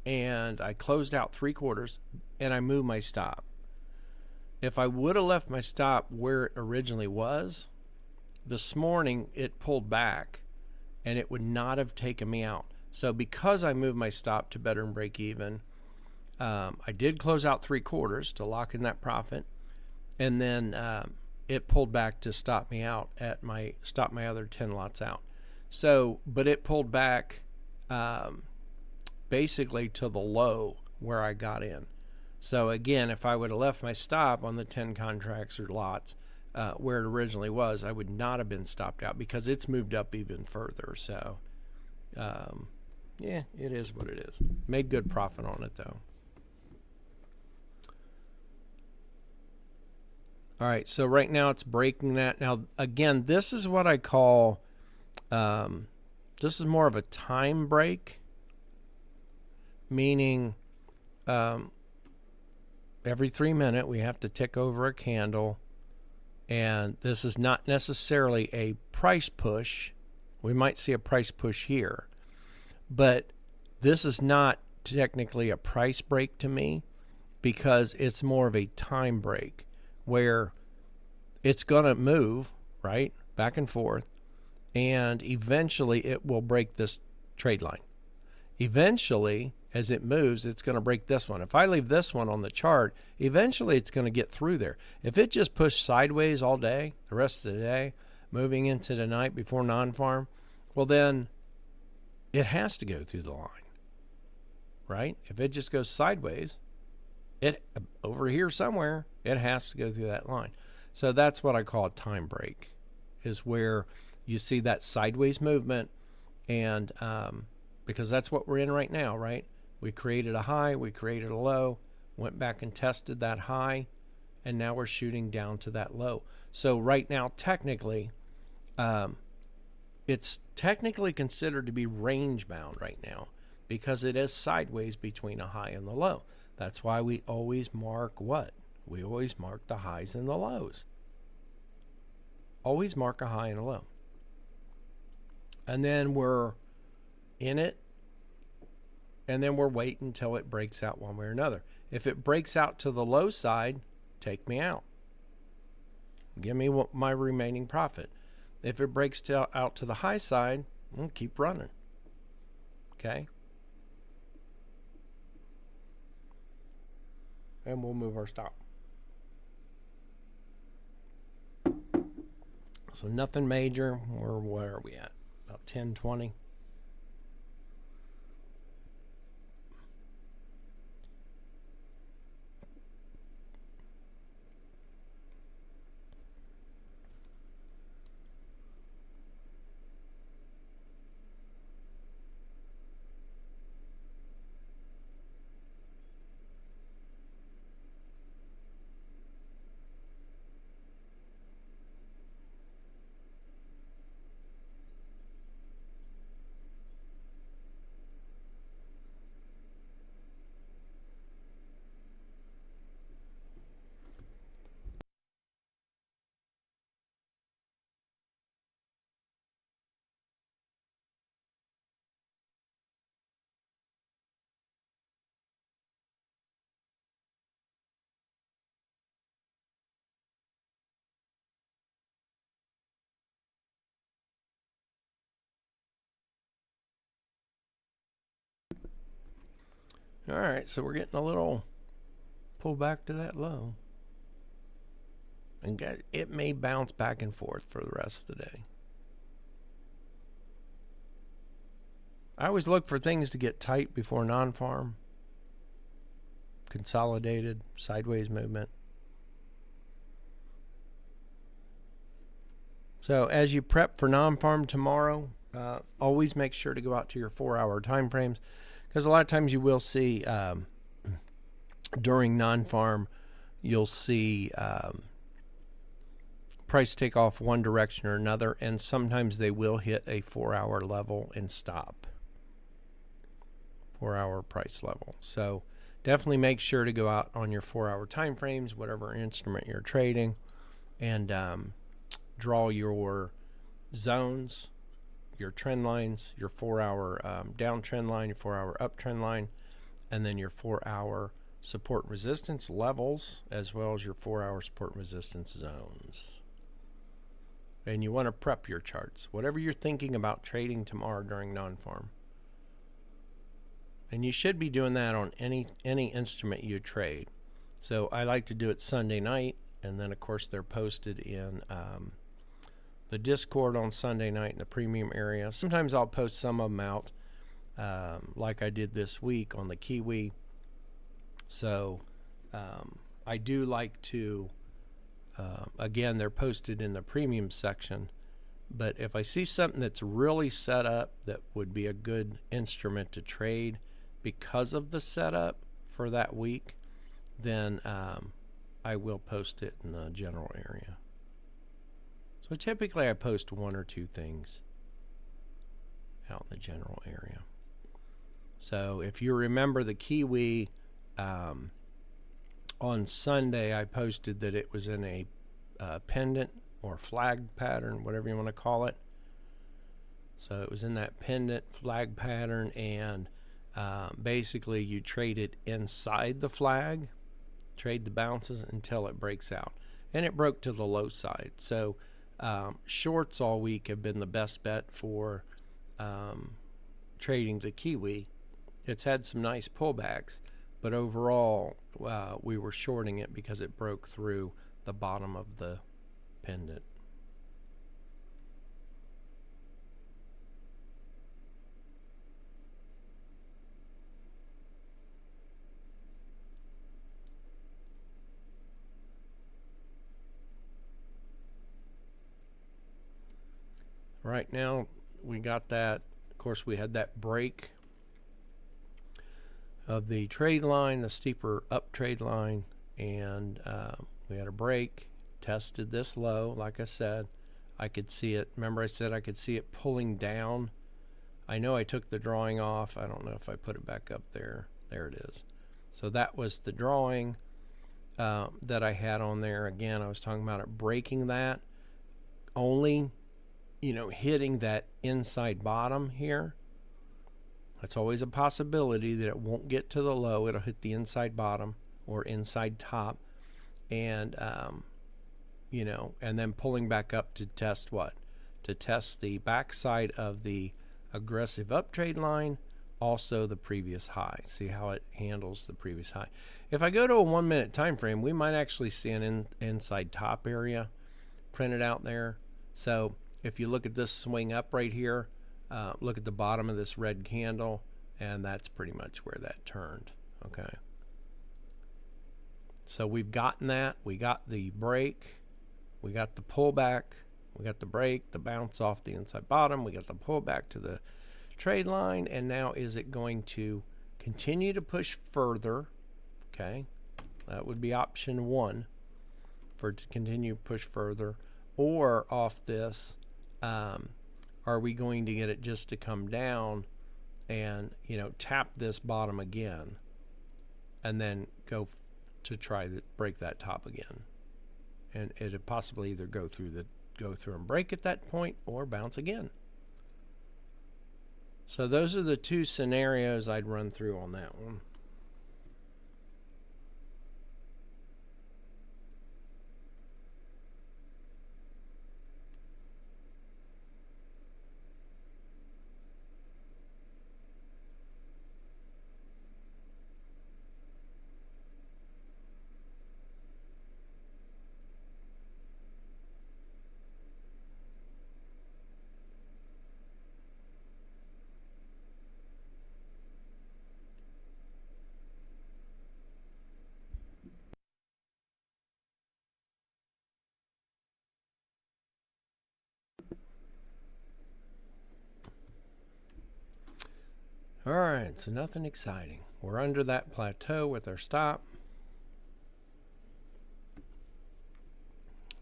and I closed out 3/4, and I moved my stop. If I would have left my stop where it originally was, this morning it pulled back and it would not have taken me out. So because I moved my stop to better and break even, I did close out 3/4 to lock in that profit. And then it pulled back to stop me out at my other 10 lots out. So, but it pulled back basically to the low where I got in. So again, if I would have left my stop on the 10 contracts or lots where it originally was, I would not have been stopped out because it's moved up even further. So yeah, it is what it is. Made good profit on it though. All right, so right now it's breaking that. Now, again, this is what I call, this is more of a time break, meaning every 3 minutes we have to tick over a candle, and this is not necessarily a price push. We might see a price push here, but this is not technically a price break to me because it's more of a time break where it's going to move, right, back and forth, and eventually it will break this trade line. Eventually, as it moves, it's going to break this one. If I leave this one on the chart, eventually it's going to get through there. If it just pushed sideways all day, the rest of the day, moving into the night before non-farm, well then it has to go through the line, right? If it just goes sideways, it over here somewhere, it has to go through that line. So that's what I call a time break, is where you see that sideways movement, and because that's what we're in right now, right? We created a high, we created a low, went back and tested that high, and now we're shooting down to that low. So right now, technically, it's technically considered to be range bound right now because it is sideways between a high and the low. That's why we always mark what? We always mark the highs and the lows. Always mark a high and a low. And then we're in it, and then we're waiting until it breaks out one way or another. If it breaks out to the low side, take me out. Give me my remaining profit. If it breaks out to the high side, we'll keep running. Okay? And we'll move our stop. So nothing major. Where are we at? About 10, 20. All right, so we're getting a little pull back to that low. And it may bounce back and forth for the rest of the day. I always look for things to get tight before non-farm. Consolidated, sideways movement. So as you prep for non-farm tomorrow, always make sure to go out to your 4-hour time frames, because a lot of times you will see during non-farm, you'll see price take off one direction or another, and sometimes they will hit a 4-hour level and stop. 4-hour price level. So definitely make sure to go out on your 4-hour time frames, whatever instrument you're trading, and draw your zones, your trend lines, your 4-hour down trend line, your 4-hour up trend line, and then your 4-hour support resistance levels, as well as your 4-hour support resistance zones. And you want to prep your charts, whatever you're thinking about trading tomorrow during non-farm. And you should be doing that on any instrument you trade. So I like to do it Sunday night and then of course they're posted in the Discord on Sunday night in the premium area. Sometimes I'll post some of them out, like I did this week on the Kiwi. So I do like to, again, they're posted in the premium section. But if I see something that's really set up that would be a good instrument to trade because of the setup for that week, then I will post it in the general area. So typically I post one or two things out in the general area. So if you remember the Kiwi, on Sunday I posted that it was in a pendant or flag pattern, whatever you want to call it. So it was in that pendant flag pattern, and basically you trade it inside the flag, trade the bounces until it breaks out. And it broke to the low side. So shorts all week have been the best bet for trading the Kiwi. It's had some nice pullbacks, but overall we were shorting it because it broke through the bottom of the pendant. Right now we got that, of course we had that break of the trade line, the steeper up trade line, and we had a break, tested this low. Like I said, I could see it. Remember I said I could see it pulling down. I know I took the drawing off. I don't know if I put it back up there. There it is. So that was the drawing that I had on there. Again, I was talking about it breaking that, only, you know, hitting that inside bottom here. It's always a possibility that it won't get to the low. It'll hit the inside bottom or inside top, and you know, and then pulling back up to test what? To test the backside of the aggressive up trade line, also the previous high. See how it handles the previous high. If I go to a 1 minute time frame, we might actually see an inside top area printed out there. So if you look at this swing up right here, look at the bottom of this red candle, and that's pretty much where that turned. Okay. So we've gotten that. We got the break. We got the pullback. We got the break, the bounce off the inside bottom. We got the pullback to the trade line. And now is it going to continue to push further? Okay. That would be option one, for it to continue to push further. Or off this, are we going to get it just to come down and, you know, tap this bottom again and then go to try to break that top again? And it'd possibly either go through and break at that point or bounce again. So those are the two scenarios I'd run through on that one. All right, so nothing exciting. We're under that plateau with our stop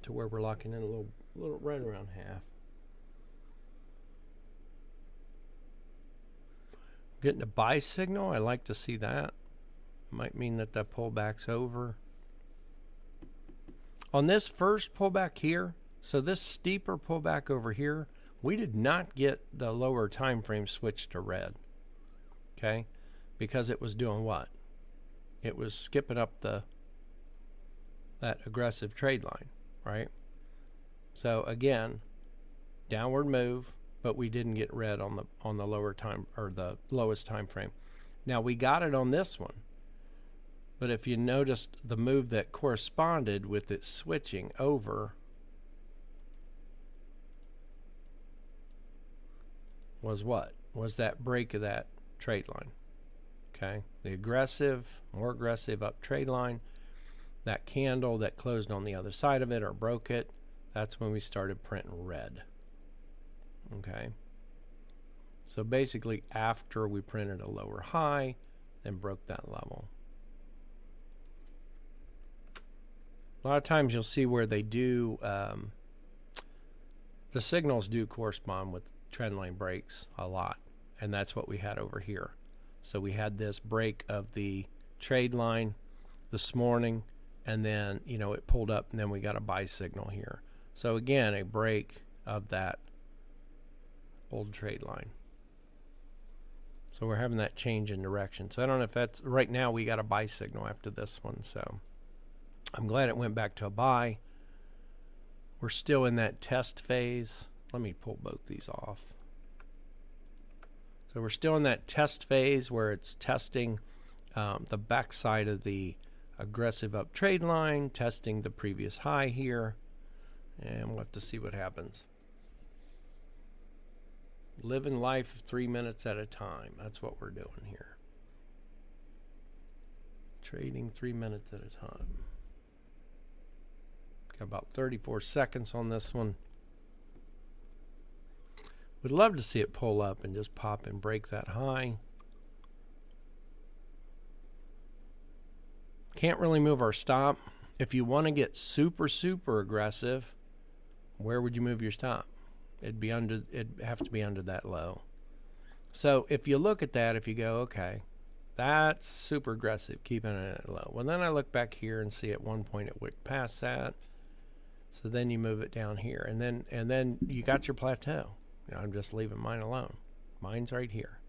to where we're locking in a little right around half. Getting a buy signal. I like to see that. Might mean that the pullback's over. On this first pullback here, so this steeper pullback over here, we did not get the lower time frame switch to red. Okay, because it was doing what? It was skipping up that aggressive trade line, right? So again, downward move, but we didn't get red on the lower time, or the lowest time frame. Now we got it on this one. But if you noticed, the move that corresponded with it switching over was what? Was that break of that trade line. Okay, the aggressive, more aggressive up trade line, that candle that closed on the other side of it or broke it, that's when we started printing red. Okay, so basically after we printed a lower high, then broke that level. A lot of times you'll see where they do, the signals do correspond with trend line breaks a lot, and that's what we had over here. So we had this break of the trade line this morning, and then it pulled up, and then we got a buy signal here. So again, a break of that old trade line. So we're having that change in direction. So I don't know if that's right now. We got a buy signal after this one, so I'm glad it went back to a buy. We're still in that test phase. Let me pull both these off. So we're still in that test phase where it's testing the backside of the aggressive up trade line, testing the previous high here, and we'll have to see what happens. Living life 3 minutes at a time. That's what we're doing here. Trading 3 minutes at a time. Got about 34 seconds on this one. Would love to see it pull up and just pop and break that high. Can't really move our stop. If you want to get super, super aggressive, where would you move your stop? It'd have to be under that low. So if you look at that, if you go, okay, that's super aggressive, keeping it at low. Well, then I look back here and see at one point it went past that. So then you move it down here, and then you got your plateau. I'm just leaving mine alone. Mine's right here.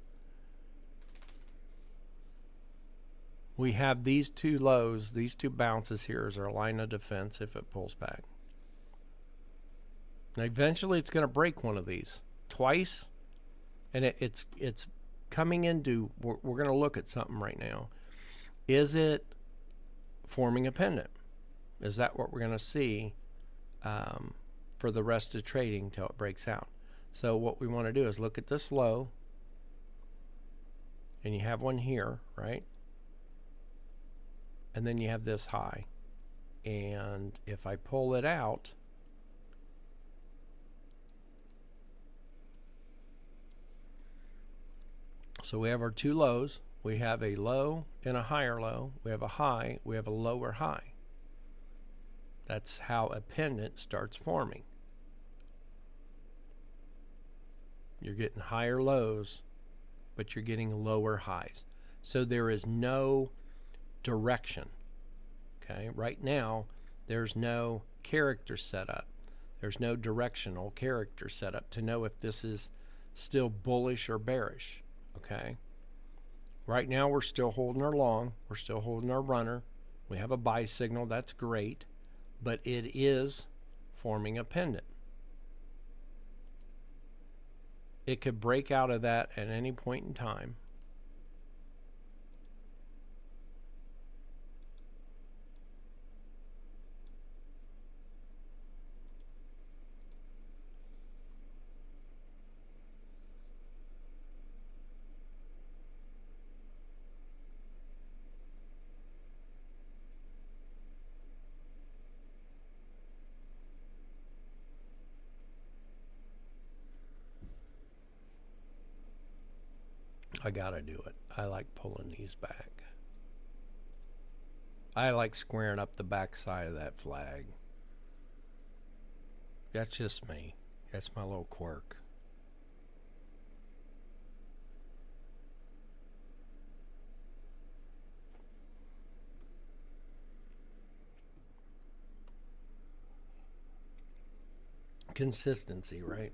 We have these two lows, these two bounces here as our line of defense if it pulls back. Now eventually it's going to break one of these twice, and it's coming into, we're going to look at something right now. Is it forming a pendant? Is that what we're going to see for the rest of trading till it breaks out? So what we want to do is look at this low, and you have one here, right? And then you have this high. And if I pull it out, so we have our two lows. We have a low and a higher low. We have a high. We have a lower high. That's how a pendant starts forming. You're getting higher lows, but you're getting lower highs. So there is no direction. Okay, right now there's no character set up. There's no directional character set up to know if this is still bullish or bearish. Okay, right now we're still holding our long. We're still holding our runner. We have a buy signal. That's great, but it is forming a pendant. It could break out of that at any point in time. I gotta do it. I like pulling these back. I like squaring up the back side of that flag. That's just me. That's my little quirk. Consistency, right?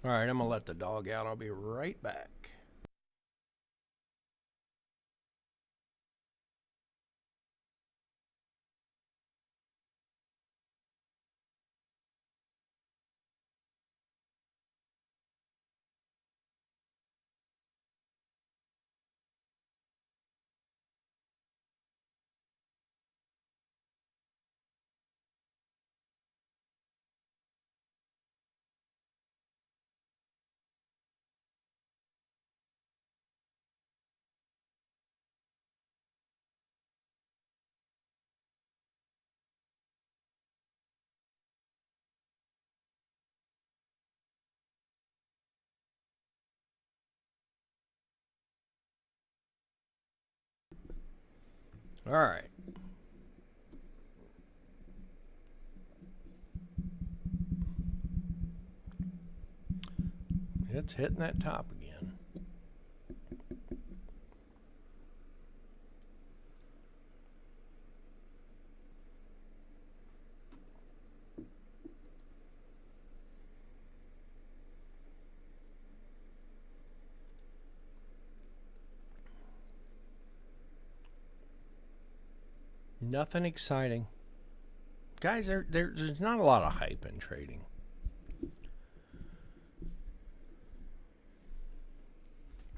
All right, I'm going to let the dog out. I'll be right back. All right. It's hitting that top again. Nothing exciting. Guys, there's not a lot of hype in trading.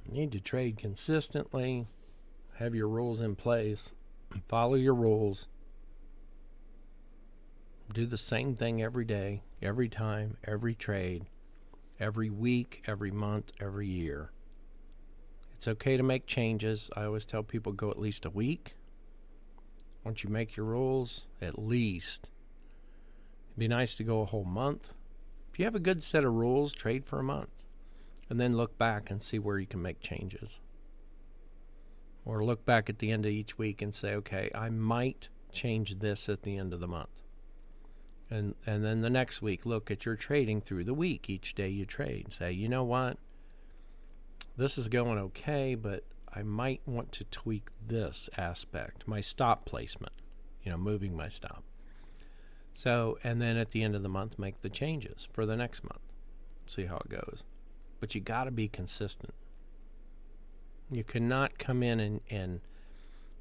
You need to trade consistently, have your rules in place, follow your rules, do the same thing every day, every time, every trade, every week, every month, every year. It's okay to make changes. I always tell people go at least a week. Once you make your rules, at least. It'd be nice to go a whole month. If you have a good set of rules, trade for a month. And then look back and see where you can make changes. Or look back at the end of each week and say, okay, I might change this at the end of the month. And then the next week, look at your trading through the week. Each day you trade. Say, you know what? This is going okay, but I might want to tweak this aspect, my stop placement, moving my stop. So, and then at the end of the month, make the changes for the next month. See how it goes. But you got to be consistent. You cannot come in and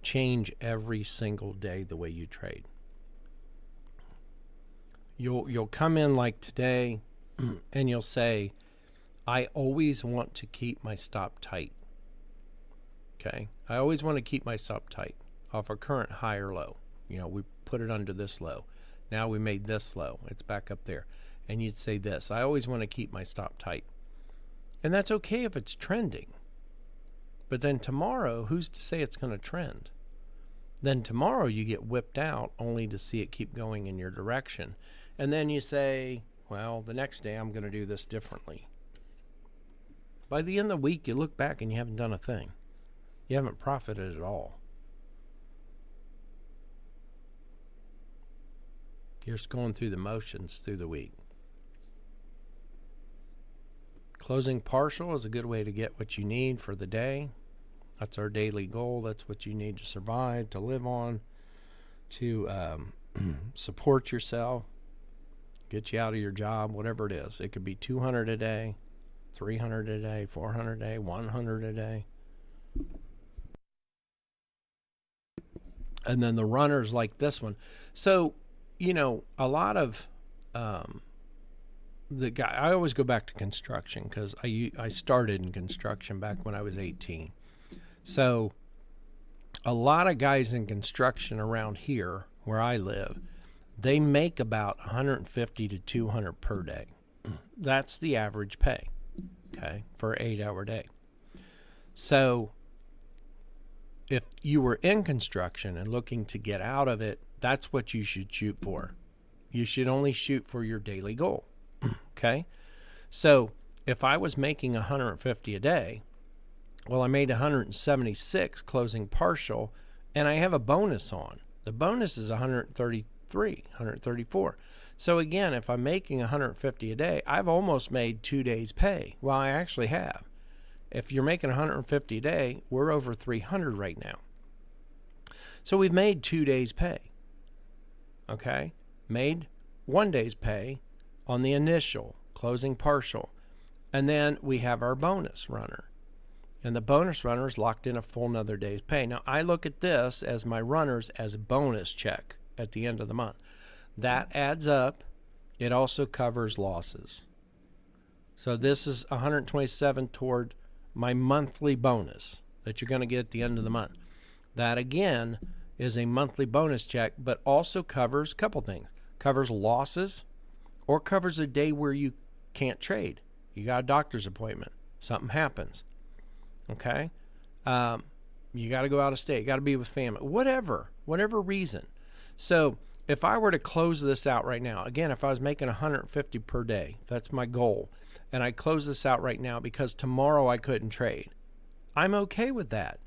change every single day the way you trade. You'll come in like today and you'll say, I always want to keep my stop tight. Okay? I always want to keep my stop tight off a current high or low. We put it under this low. Now we made this low. It's back up there. And you'd say this, I always want to keep my stop tight. And that's okay if it's trending. But then tomorrow, who's to say it's going to trend? Then tomorrow you get whipped out only to see it keep going in your direction. And then you say, well, the next day I'm going to do this differently. By the end of the week, you look back and you haven't done a thing. You haven't profited at all. You're just going through the motions through the week. Closing partial is a good way to get what you need for the day. That's our daily goal. That's what you need to survive, to live on, to support yourself, get you out of your job, whatever it is. It could be 200 a day, 300 a day, 400 a day, 100 a day. And then the runners like this one. So, a lot of the guy, I always go back to construction because I started in construction back when I was 18. So a lot of guys in construction around here where I live, they make about 150 to 200 per day. That's the average pay, okay, for an 8-hour day. So if you were in construction and looking to get out of it, that's what you should shoot for. You should only shoot for your daily goal. Okay? So if I was making 150 a day, well, I made 176 closing partial, and I have a bonus on. The bonus is 133, 134. So again, if I'm making 150 a day, I've almost made 2 days' pay. Well, I actually have. If you're making 150 a day, we're over 300 right now. So we've made 2 days' pay. Okay? Made 1 day's pay on the initial closing partial. And then we have our bonus runner. And the bonus runner is locked in a full another day's pay. Now, I look at this as my runners as a bonus check at the end of the month. That adds up. It also covers losses. So this is 127 toward my monthly bonus that you're going to get at the end of the month. That, again, is a monthly bonus check, but also covers a couple things. Covers losses or covers a day where you can't trade. You got a doctor's appointment. Something happens. Okay? You got to go out of state. You got to be with family. Whatever reason. So if I were to close this out right now, again, if I was making 150 per day, that's my goal, and I close this out right now because tomorrow I couldn't trade, I'm okay with that.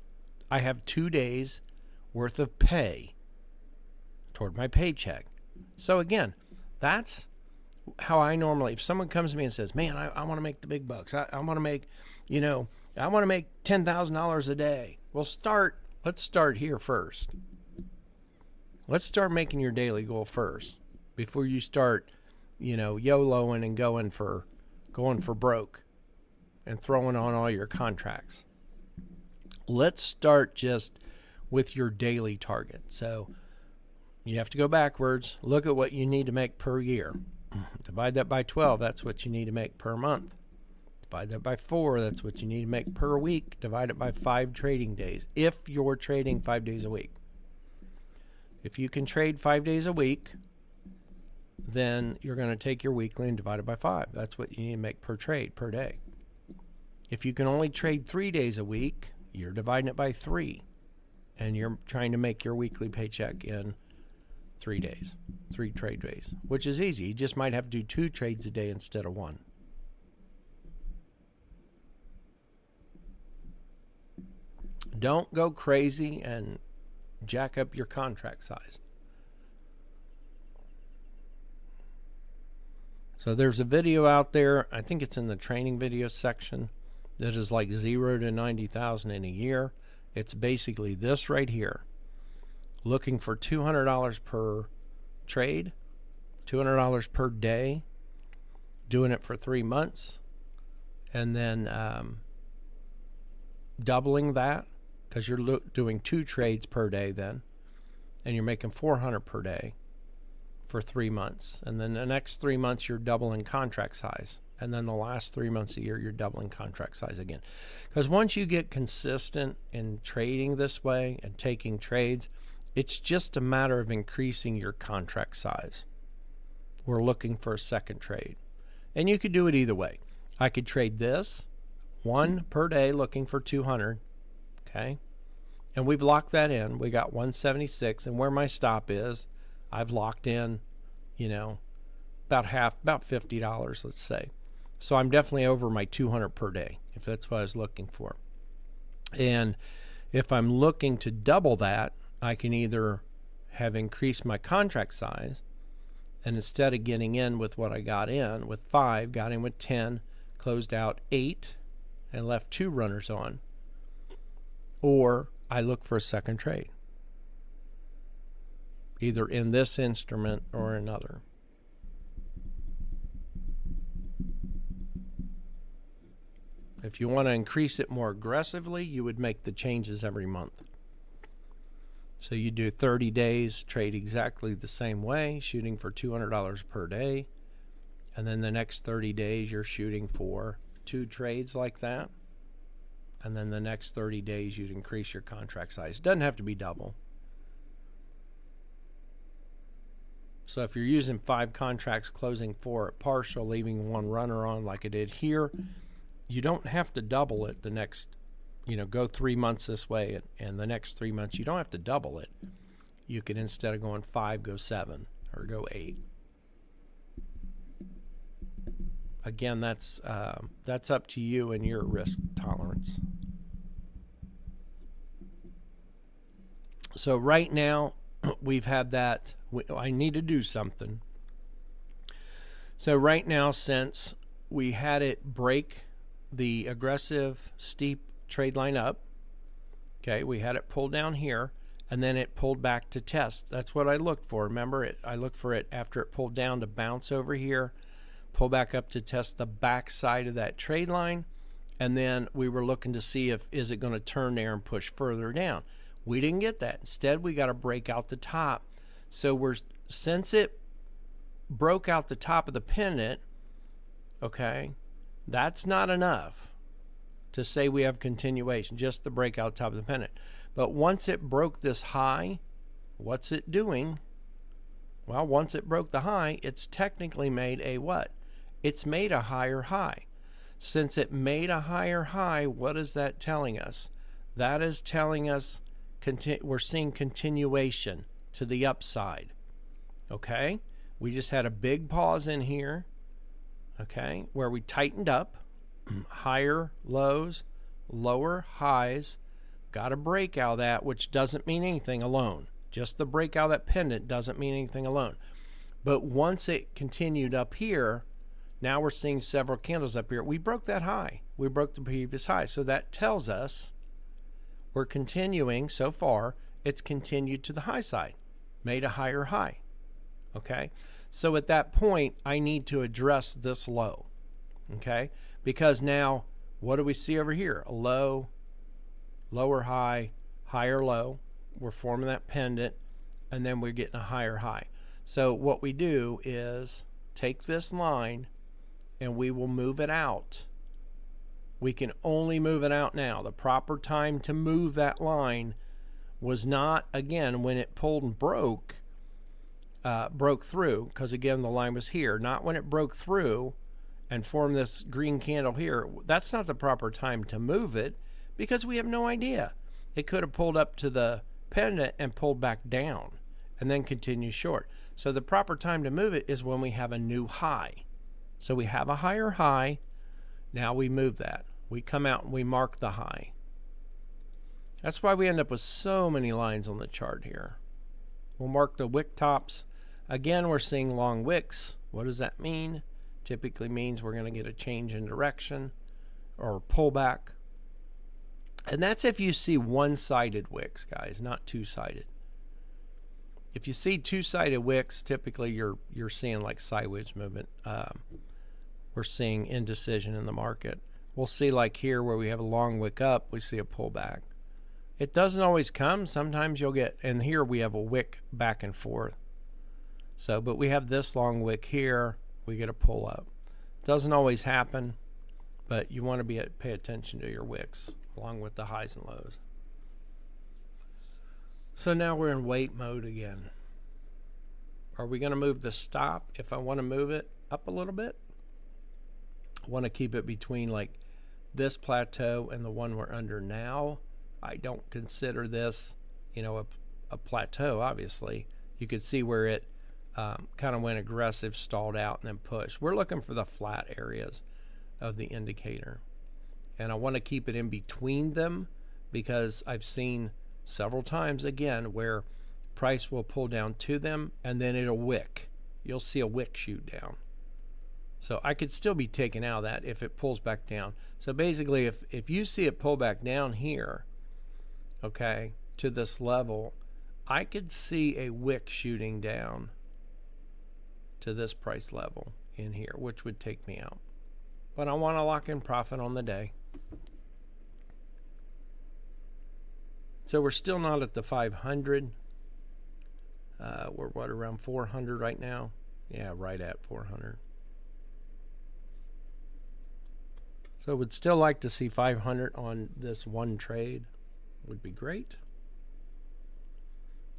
I have 2 days worth of pay toward my paycheck. So again, that's how I normally, if someone comes to me and says, man, I want to make the big bucks. I want to make, I want to make $10,000 a day. Well, let's start here first. Let's start making your daily goal first before you start, YOLOing and going for broke and throwing on all your contracts. Let's start just with your daily target. So you have to go backwards. Look at what you need to make per year. Divide that by 12. That's what you need to make per month. Divide that by 4. That's what you need to make per week. Divide it by 5 trading days if you're trading 5 days a week. If you can trade 5 days a week, then you're going to take your weekly and divide it by 5. That's what you need to make per trade per day. If you can only trade 3 days a week, you're dividing it by 3. And you're trying to make your weekly paycheck in 3 days, 3 trade days, which is easy. You just might have to do 2 trades a day instead of 1. Don't go crazy and jack up your contract size. So there's a video out there, I think it's in the training video section, that is like 0 to 90,000 in a year. It's basically this right here. Looking for $200 per trade, $200 per day, doing it for 3 months, and then doubling that, because you're doing 2 trades per day then, and you're making $400 per day for 3 months. And then the next 3 months you're doubling contract size. And then the last 3 months of the year you're doubling contract size again. Because once you get consistent in trading this way and taking trades, it's just a matter of increasing your contract size. We're looking for a second trade. And you could do it either way. I could trade this, 1 per day, looking for 200. Okay? And we've locked that in. We got 176. And where my stop is, I've locked in, about $50, let's say. So I'm definitely over my 200 per day, if that's what I was looking for. And if I'm looking to double that, I can either have increased my contract size, and instead of getting in with what I got in with 5, got in with 10, closed out 8, and left 2 runners on. Or I look for a second trade, either in this instrument or another. If you want to increase it more aggressively, you would make the changes every month. So you do 30 days, trade exactly the same way, shooting for $200 per day. And then the next 30 days, you're shooting for 2 trades like that. And then the next 30 days, you'd increase your contract size. It doesn't have to be double. So if you're using 5 contracts, closing 4 at partial, leaving 1 runner on like I did here, you don't have to double it the next, go 3 months this way, and the next 3 months, you don't have to double it. You can, instead of going 5, go 7 or go 8. Again, that's up to you and your risk tolerance. So right now, we've had that. I need to do something. So right now, since we had it break the aggressive steep trade line up, okay, we had it pull down here, and then it pulled back to test. That's what I looked for. Remember, I looked for it after it pulled down to bounce over here, pull back up to test the back side of that trade line, and then we were looking to see if is it going to turn there and push further down. We didn't get that. Instead, we got to break out the top. So since it broke out the top of the pennant, okay, that's not enough to say we have continuation, just the breakout top of the pennant. But once it broke this high, what's it doing? Well, once it broke the high, it's technically made a what? It's made a higher high. Since it made a higher high, what is that telling us? That is telling us we're seeing continuation to the upside. Okay? We just had a big pause in here, okay, where we tightened up, higher lows, lower highs, got a break out of that, which doesn't mean anything alone. Just the break out of that pendant doesn't mean anything alone. But once it continued up here, now we're seeing several candles up here. We broke that high. We broke the previous high. So that tells us we're continuing so far. It's continued to the high side, made a higher high. Okay? So at that point, I need to address this low. Okay? Because now, what do we see over here? A low, lower high, higher low. We're forming that pendant, and then we're getting a higher high. So what we do is take this line, and we will move it out. We can only move it out now. The proper time to move that line was not, again, when it pulled and broke through, because again, the line was here. Not when it broke through and form this green candle here. That's not the proper time to move it because we have no idea. It could have pulled up to the pendant and pulled back down and then continue short. So the proper time to move it is when we have a new high. So we have a higher high. Now we move that. We come out and we mark the high. That's why we end up with so many lines on the chart here. We'll mark the wick tops. Again, we're seeing long wicks. What does that mean? Typically means we're going to get a change in direction or pullback. And that's if you see one-sided wicks, guys, not two-sided. If you see two-sided wicks, typically you're seeing like sideways movement. We're seeing indecision in the market. We'll see like here where we have a long wick up, we see a pullback. It doesn't always come. Sometimes you'll get, and here we have a wick back and forth. So, but we have this long wick here, we get a pull up. Doesn't always happen, but you want to pay attention to your wicks along with the highs and lows. So now we're in wait mode again. Are we going to move the stop? If I want to move it up a little bit, I want to keep it between like this plateau and the one we're under now. I don't consider this, a plateau, obviously. You could see where it kind of went aggressive, stalled out, and then pushed. We're looking for the flat areas of the indicator. And I want to keep it in between them because I've seen several times, again, where price will pull down to them and then it'll wick. You'll see a wick shoot down. So I could still be taken out of that if it pulls back down. So basically, if you see it pull back down here, okay, to this level, I could see a wick shooting down to this price level in here, which would take me out. But I want to lock in profit on the day. So we're still not at the 500. We're around 400 right now? Yeah, right at 400. So would still like to see 500 on this one trade. Would be great.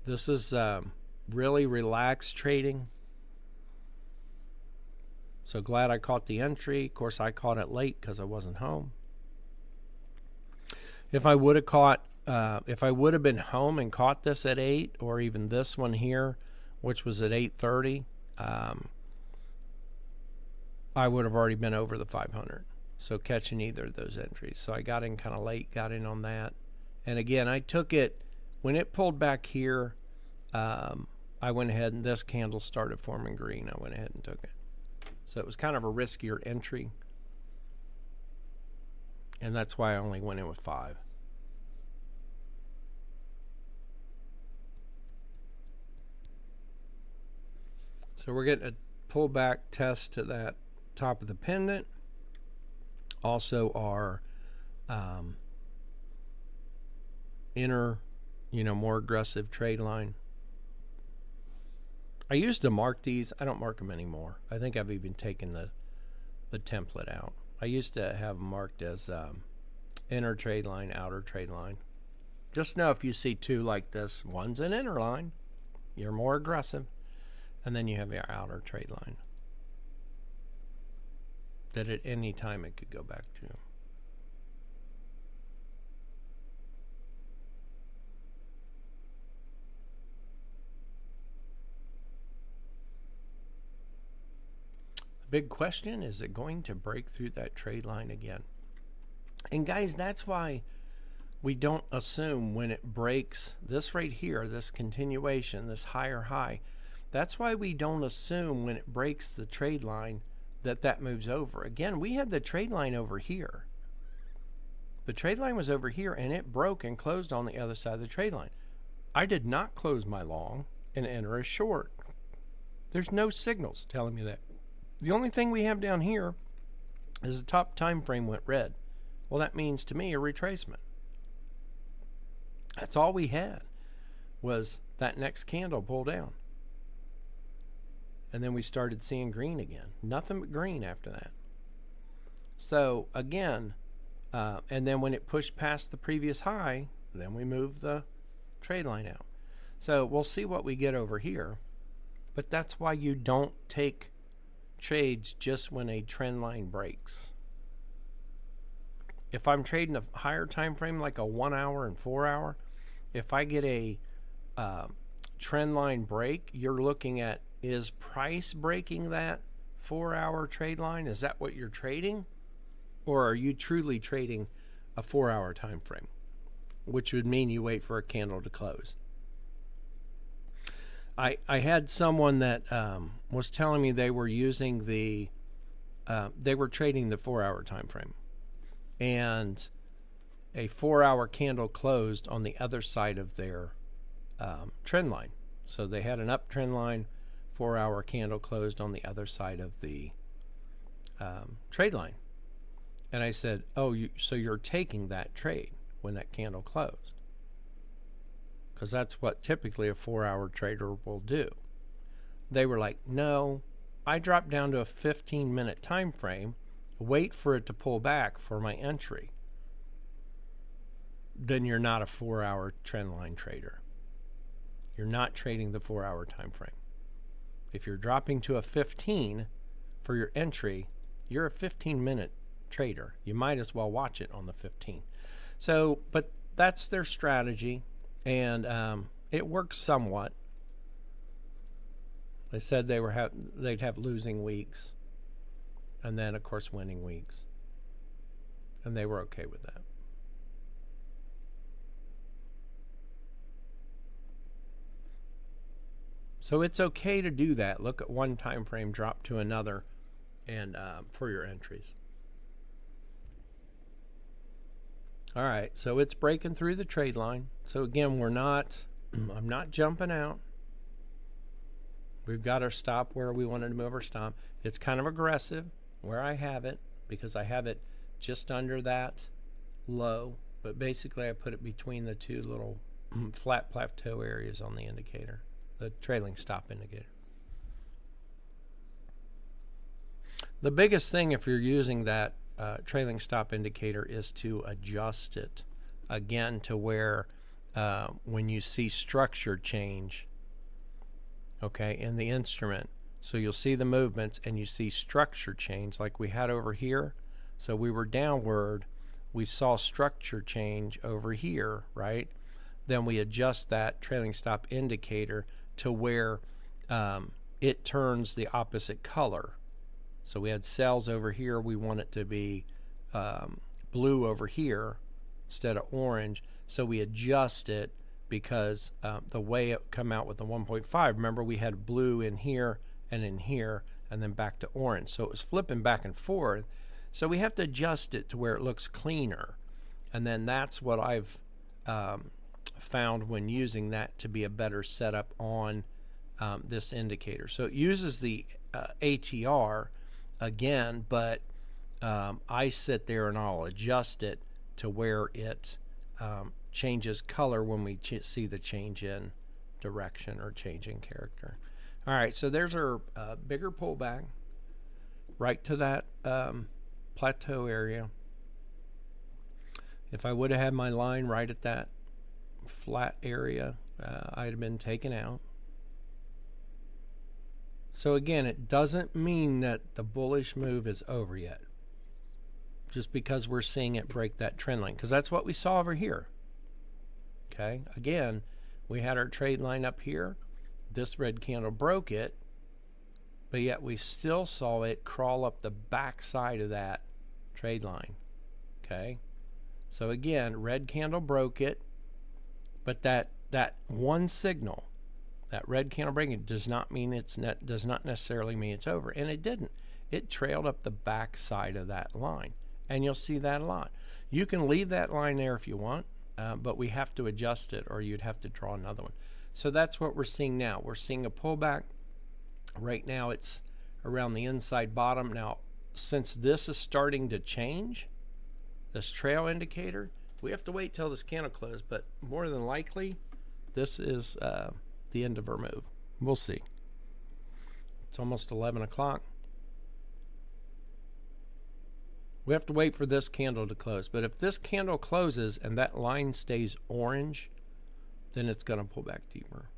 This is really relaxed trading. So glad I caught the entry. Of course, I caught it late because I wasn't home. If I would have been home and caught this at 8, or even this one here, which was at 8:30, I would have already been over the 500. So catching either of those entries. So I got in kind of late, got in on that. And again, I took it, when it pulled back here, I went ahead and this candle started forming green. I went ahead and took it. So it was kind of a riskier entry. And that's why I only went in with 5. So we're getting a pullback test to that top of the pendant, also our inner, more aggressive trade line. I used to mark these. I don't mark them anymore. I think I've even taken the template out. I used to have them marked as inner trade line, outer trade line. Just know if you see two like this, one's an inner line, you're more aggressive, and then you have your outer trade line that at any time it could go back to. The big question, is it going to break through that trade line again? And guys, that's why we don't assume when it breaks this right here, this continuation, this higher high, that's why we don't assume when it breaks the trade line that moves over. Again, we had the trade line over here. The trade line was over here and it broke and closed on the other side of the trade line. I did not close my long and enter a short. There's no signals telling me that. The only thing we have down here is the top time frame went red. Well, that means to me a retracement. That's all we had was that next candle pull down. And then we started seeing green again. Nothing but green after that. So again, and then when it pushed past the previous high, then we moved the trade line out. So we'll see what we get over here. But that's why you don't take trades just when a trend line breaks. If I'm trading a higher time frame like a 1 hour and 4 hour, if I get a trend line break, you're looking at, is price breaking that 4 hour trade line? Is that what you're trading? Or are you truly trading a 4 hour time frame? Which would mean you wait for a candle to close. I had someone that was telling me they were using they were trading the 4 hour time frame, and a 4 hour candle closed on the other side of their trend line. So they had an uptrend line, 4 hour candle closed on the other side of the trade line. And I said, oh, so you're taking that trade when that candle closed? Because that's what typically a 4 hour trader will do. They were like, no, I drop down to a 15-minute time frame, wait for it to pull back for my entry. Then you're not a 4 hour trend line trader. You're not trading the 4 hour time frame. If you're dropping to a 15 for your entry, you're a 15-minute trader. You might as well watch it on the 15. So, but that's their strategy. And it works somewhat. They said they'd have losing weeks, and then of course winning weeks, and they were okay with that. So it's okay to do that. Look at one time frame, drop to another, and for your entries. All right, so it's breaking through the trade line. So again, I'm not jumping out. We've got our stop where we wanted to move our stop. It's kind of aggressive where I have it because I have it just under that low, but basically I put it between the two little flat plateau areas on the indicator, the trailing stop indicator. The biggest thing if you're using that trailing stop indicator is to adjust it again to where when you see structure change, okay, in the instrument, so you'll see the movements and you see structure change like we had over here. So we were downward, we saw structure change over here, right? Then we adjust that trailing stop indicator to where it turns the opposite color. So we had cells over here, we want it to be blue over here instead of orange. So we adjust it because the way it come out with the 1.5, remember we had blue in here and then back to orange. So it was flipping back and forth. So we have to adjust it to where it looks cleaner. And then that's what I've found when using that to be a better setup on this indicator. So it uses the ATR again, but I sit there and I'll adjust it to where it changes color when we see the change in direction or change in character. All right, so there's our bigger pullback right to that plateau area. If I would have had my line right at that flat area, I'd have been taken out. So again, it doesn't mean that the bullish move is over yet, just because we're seeing it break that trend line, because that's what we saw over here. Okay, again, we had our trade line up here. This red candle broke it, but yet we still saw it crawl up the back side of that trade line. Okay, so again, red candle broke it, but that one signal, that red candle breaking, does not mean does not necessarily mean it's over, and it didn't. It trailed up the back side of that line, and you'll see that a lot. You can leave that line there if you want, but we have to adjust it, or you'd have to draw another one. So that's what we're seeing now. We're seeing a pullback. Right now it's around the inside bottom. Now, since this is starting to change, this trail indicator, we have to wait till this candle closes, but more than likely, this is the end of our move. We'll see. It's almost 11 o'clock. We have to wait for this candle to close, but if this candle closes and that line stays orange, then it's going to pull back deeper.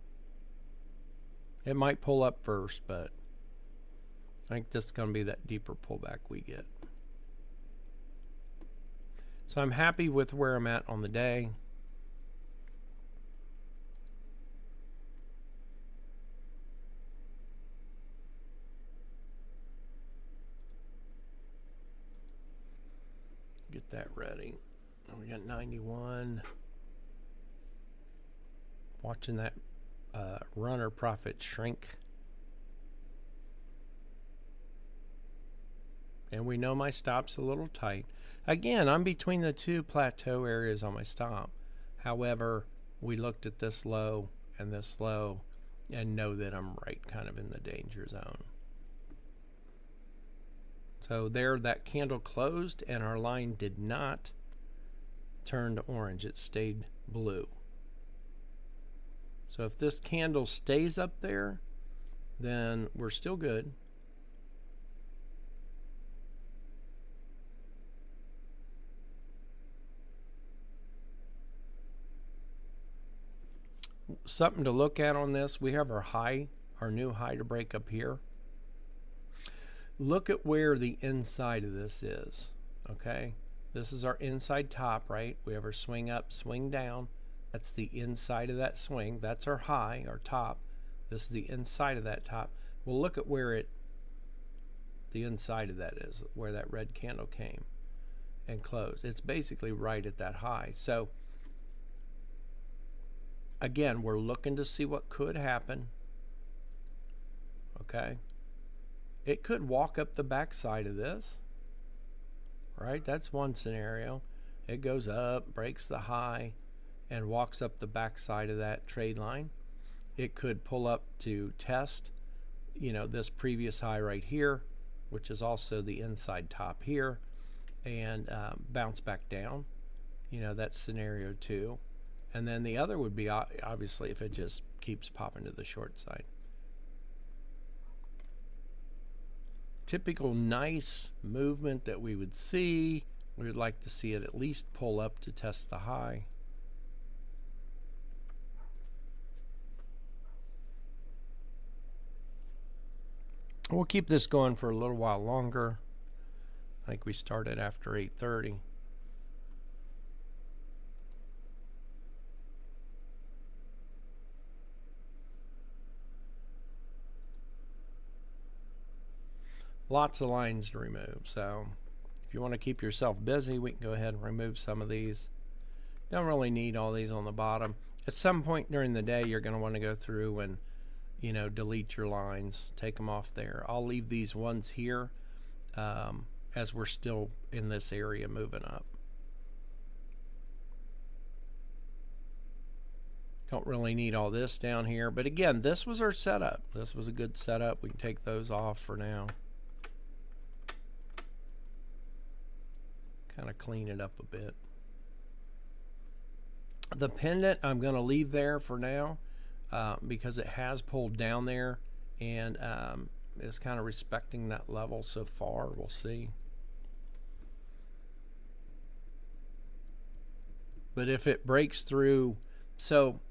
It might pull up first, but I think this is going to be that deeper pullback we get. So I'm happy with where I'm at on the day. Get that ready. We got 91. Watching that runner profit shrink. And we know my stop's a little tight. Again, I'm between the two plateau areas on my stop. However, we looked at this low and this low and know that I'm right kind of in the danger zone. So there, that candle closed and our line did not turn to orange. It stayed blue. So if this candle stays up there, then we're still good. Something to look at on this, we have our high, our new high to break up here. Look at where the inside of this is, okay? This is our inside top, right? We have our swing up, swing down. That's the inside of that swing. That's our high, our top. This is the inside of that top. Well, look at where the inside of that is, where that red candle came and closed. It's basically right at that high. So again, we're looking to see what could happen, okay? It could walk up the back side of this, right? That's one scenario. It goes up, breaks the high, and walks up the back side of that trade line. It could pull up to test, this previous high right here, which is also the inside top here, and bounce back down. That's scenario 2. And then the other would be obviously if it just keeps popping to the short side. Typical nice movement that we would see. We would like to see it at least pull up to test the high. We'll keep this going for a little while longer. I think we started after 8:30. Lots of lines to remove, so if you want to keep yourself busy, we can go ahead and remove some of these. Don't really need all these on the bottom. At some point during the day, you're going to want to go through and delete your lines, take them off there. I'll leave these ones here as we're still in this area moving up. Don't really need all this down here, but again, this was our setup. This was a good setup. We can take those off for now. kind of clean it up a bit. The pendant I'm going to leave there for now because it has pulled down there and is kind of respecting that level so far. We'll see. But if it breaks through, so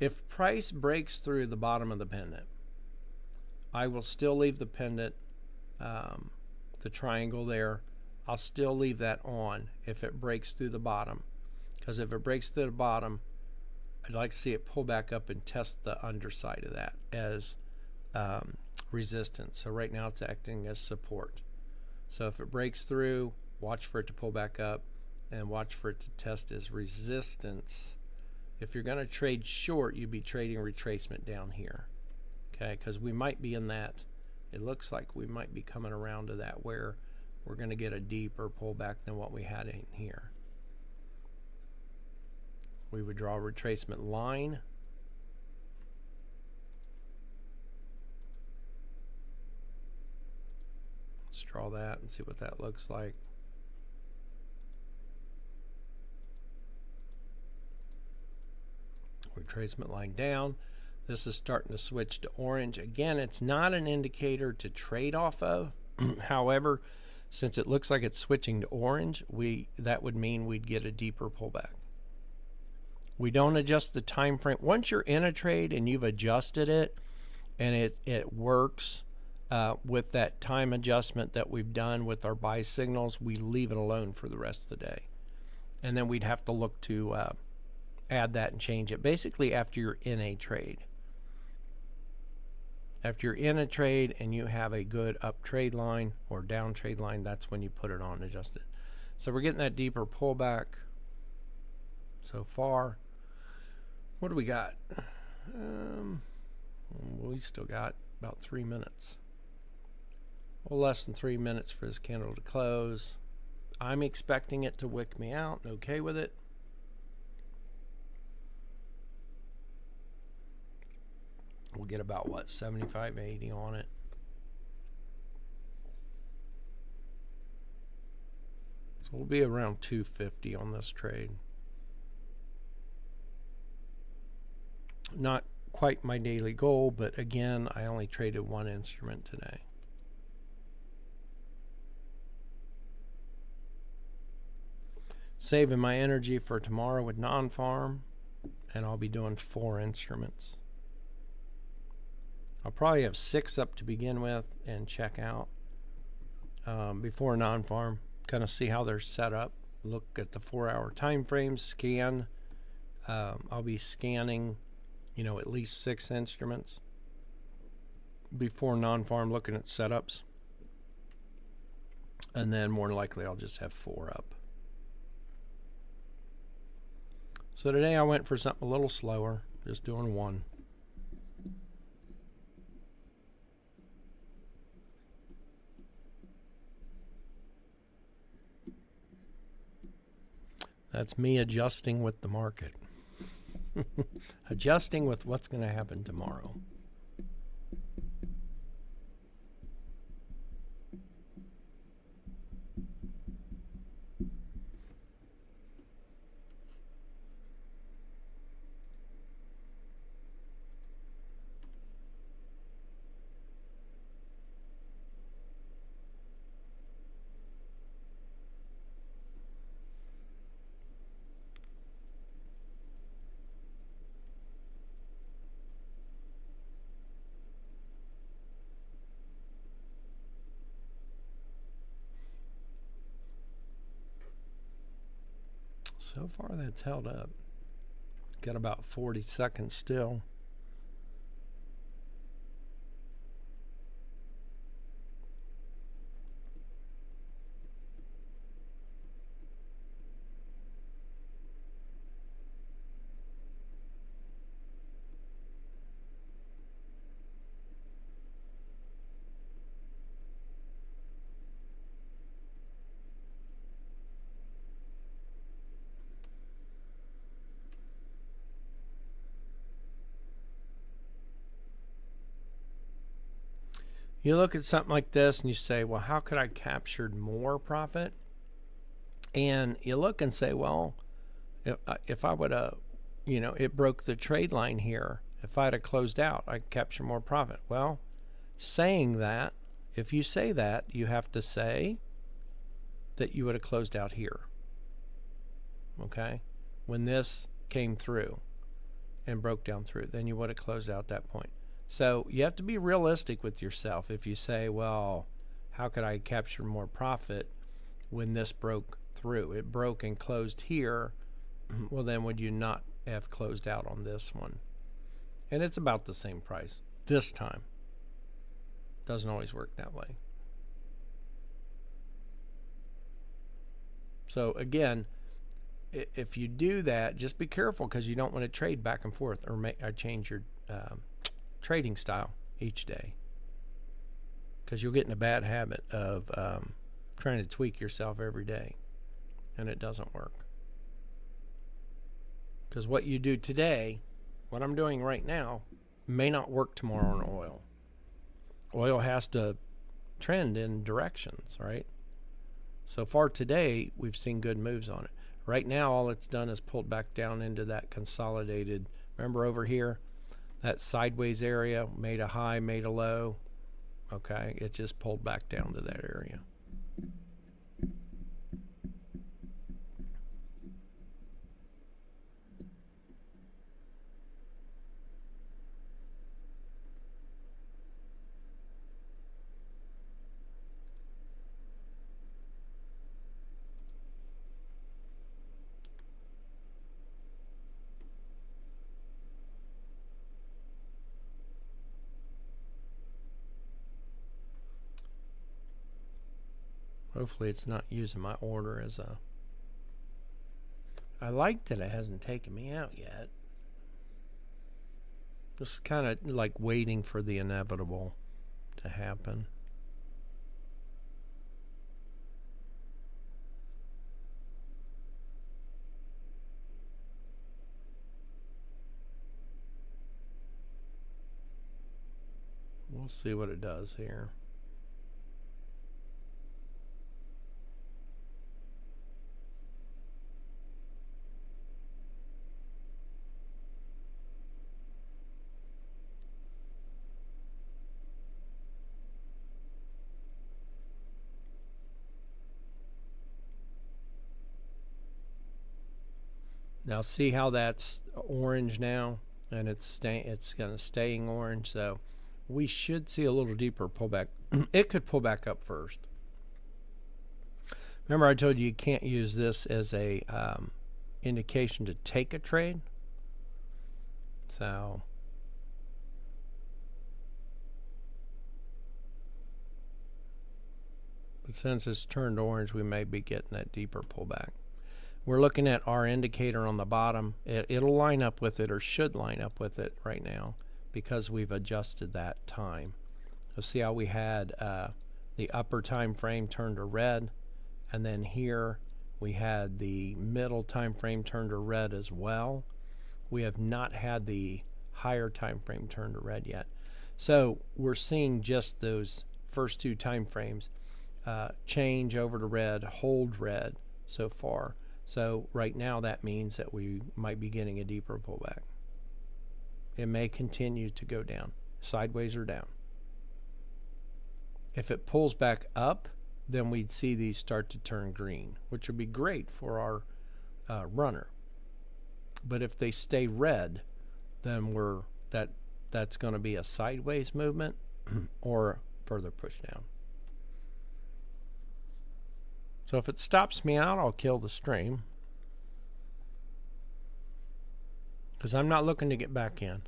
if price breaks through the bottom of the pendant, I will still leave the pendant, the triangle there. I'll still leave that on if it breaks through the bottom. Because if it breaks through the bottom, I'd like to see it pull back up and test the underside of that as resistance. So right now it's acting as support. So if it breaks through, watch for it to pull back up and watch for it to test as resistance. If you're going to trade short, you'd be trading retracement down here. Okay, because we might be in that. It looks like we might be coming around to that where we're going to get a deeper pullback than what we had in here. We would draw a retracement line. Let's draw that and see what that looks like. Retracement line down. This is starting to switch to orange. Again, it's not an indicator to trade off of. However, since it looks like it's switching to orange, that would mean we'd get a deeper pullback. We don't adjust the time frame. Once you're in a trade and you've adjusted it and it works with that time adjustment that we've done with our buy signals, we leave it alone for the rest of the day. And then we'd have to look to add that and change it basically after you're in a trade. After you're in a trade and you have a good up trade line or down trade line, that's when you put it on and adjust it. So we're getting that deeper pullback so far. What do we got? We still got about 3 minutes. Well, less than 3 minutes for this candle to close. I'm expecting it to wick me out. Okay with it. We'll get about, what, 75, 80 on it. So we'll be around 250 on this trade. Not quite my daily goal, but again, I only traded one instrument today. Saving my energy for tomorrow with non-farm, and I'll be doing 4 instruments. I'll probably have 6 up to begin with and check out before non-farm, kind of see how they're set up. Look at the 4-hour time frames, scan. I'll be scanning, at least 6 instruments before non-farm, looking at setups. And then more likely I'll just have 4 up. So today I went for something a little slower, just doing 1. That's me adjusting with the market. Adjusting with what's going to happen tomorrow. So far that's held up. Got about 40 seconds still. You look at something like this and you say, well, how could I capture more profit? And you look and say, well, if I would have, it broke the trade line here. If I'd have closed out, I'd capture more profit. Well, saying that, if you say that, you have to say that you would have closed out here. Okay? When this came through and broke down through, then you would have closed out that point. So you have to be realistic with yourself. If you say, well, how could I capture more profit when this broke through? It broke and closed here. Well, then would you not have closed out on this one? And it's about the same price this time. Doesn't always work that way. So again, if you do that, just be careful, because you don't want to trade back and forth or change your trading style each day, because you'll get in a bad habit of trying to tweak yourself every day, and it doesn't work. Because what you do today, what I'm doing right now, may not work tomorrow on oil. Oil has to trend in directions, right? So far today, we've seen good moves on it. Right now, all it's done is pulled back down into that consolidated, remember over here, that sideways area, made a high, made a low. Okay, it just pulled back down to that area. Hopefully it's not using my order as a... I like that it hasn't taken me out yet. Just kind of like waiting for the inevitable to happen. We'll see what it does here. Now see how that's orange now, and it's kind of staying orange. So we should see a little deeper pullback. It could pull back up first. Remember I told you can't use this as a indication to take a trade. So but since it's turned orange, we may be getting that deeper pullback. We're looking at our indicator on the bottom. It'll line up with it, or should line up with it right now, because we've adjusted that time. So see how we had the upper time frame turn to red, and then here we had the middle time frame turn to red as well. We have not had the higher time frame turn to red yet. So we're seeing just those first two time frames change over to red, hold red so far. So right now that means that we might be getting a deeper pullback. It may continue to go down, sideways or down. If it pulls back up, then we'd see these start to turn green, which would be great for our runner. But if they stay red, then that's going to be a sideways movement or further push down. So if it stops me out, I'll kill the stream, because I'm not looking to get back in.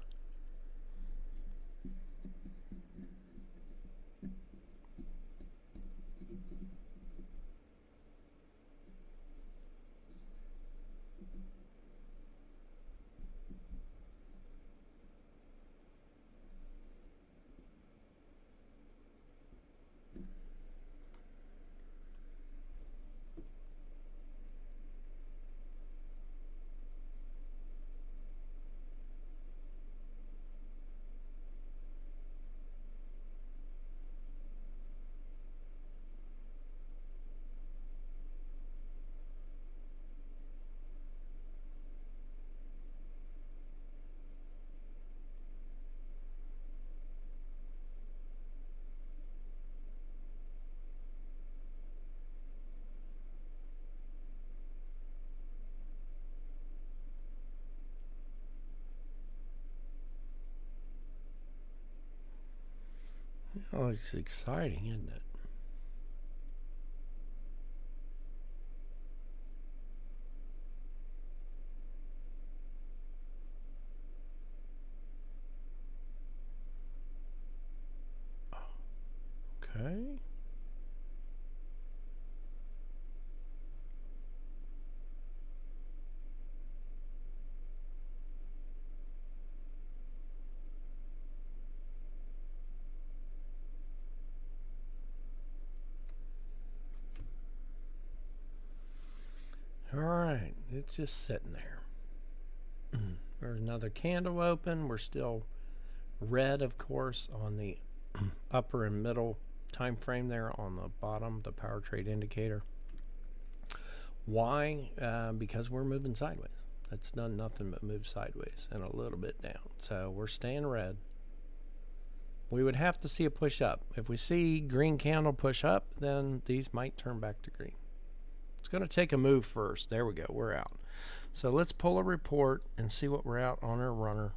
Oh, it's exciting, isn't it? Okay. All right, it's just sitting there. There's another candle open. We're still red, of course, on the upper and middle time frame there. On the bottom, the power trade indicator. Why? Because we're moving sideways. That's done nothing but move sideways and a little bit down. So we're staying red. We would have to see a push up. If we see green candle push up, then these might turn back to green. It's going to take a move first. There we go. We're out. So let's pull a report and see what we're out on our runner.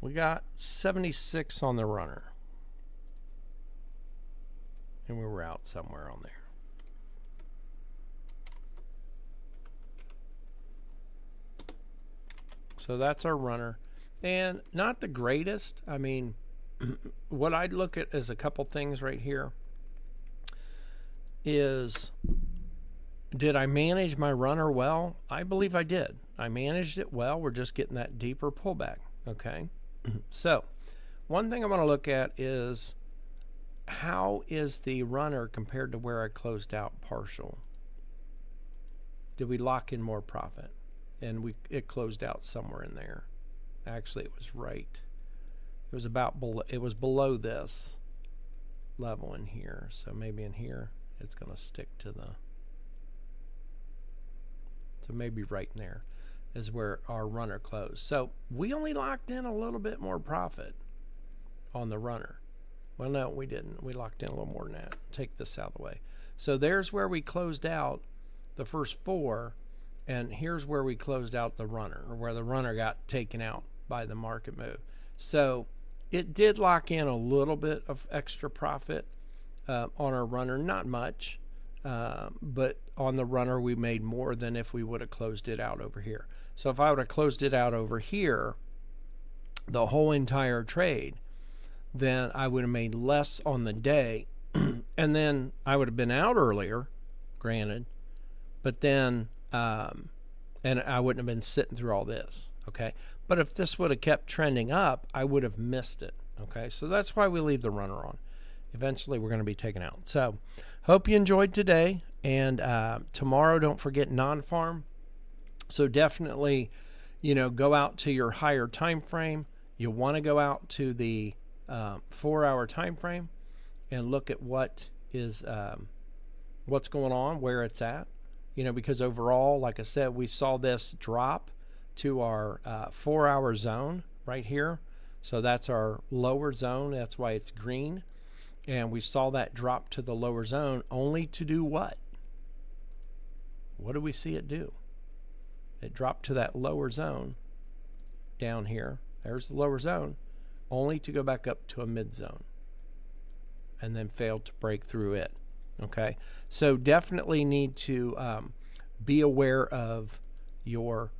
We got 76 on the runner. And we were out somewhere on there. So that's our runner. And not the greatest. I mean, what I'd look at is a couple things right here. Is, did I manage my runner well? I believe I did. I managed it well. We're just getting that deeper pullback. Okay. So one thing I want to look at is, how is the runner compared to where I closed out partial? Did we lock in more profit? And it closed out somewhere in there. Actually, it was right. It was about below. It was below this level in here. So maybe in here, it's going to stick to the. So maybe right in there is where our runner closed. So we only locked in a little bit more profit on the runner. Well, no, we didn't. We locked in a little more than that. Take this out of the way. So there's where we closed out the first four, and here's where we closed out the runner, or where the runner got taken out by the market move. So it did lock in a little bit of extra profit on our runner, not much, but on the runner we made more than if we would have closed it out over here. So if I would have closed it out over here, the whole entire trade, then I would have made less on the day, and then I would have been out earlier, granted, but then, and I wouldn't have been sitting through all this, okay? But if this would have kept trending up, I would have missed it, okay? So that's why we leave the runner on. Eventually, we're going to be taken out. So hope you enjoyed today, and tomorrow, don't forget non-farm. So definitely, go out to your higher time frame. You want to go out to the 4-hour time frame and look at what is what's going on, where it's at, because overall, like I said, we saw this drop to our 4-hour zone right here. So that's our lower zone. That's why it's green. And we saw that drop to the lower zone only to do what? What do we see it do? It dropped to that lower zone down here. There's the lower zone, only to go back up to a mid zone and then failed to break through it. Okay, so definitely need to be aware of your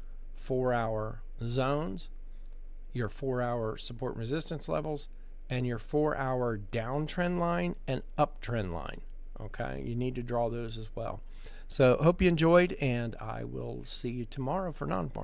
4-hour zones, your 4-hour support and resistance levels, and your 4-hour downtrend line and uptrend line. Okay, you need to draw those as well. So hope you enjoyed, and I will see you tomorrow for non-farm.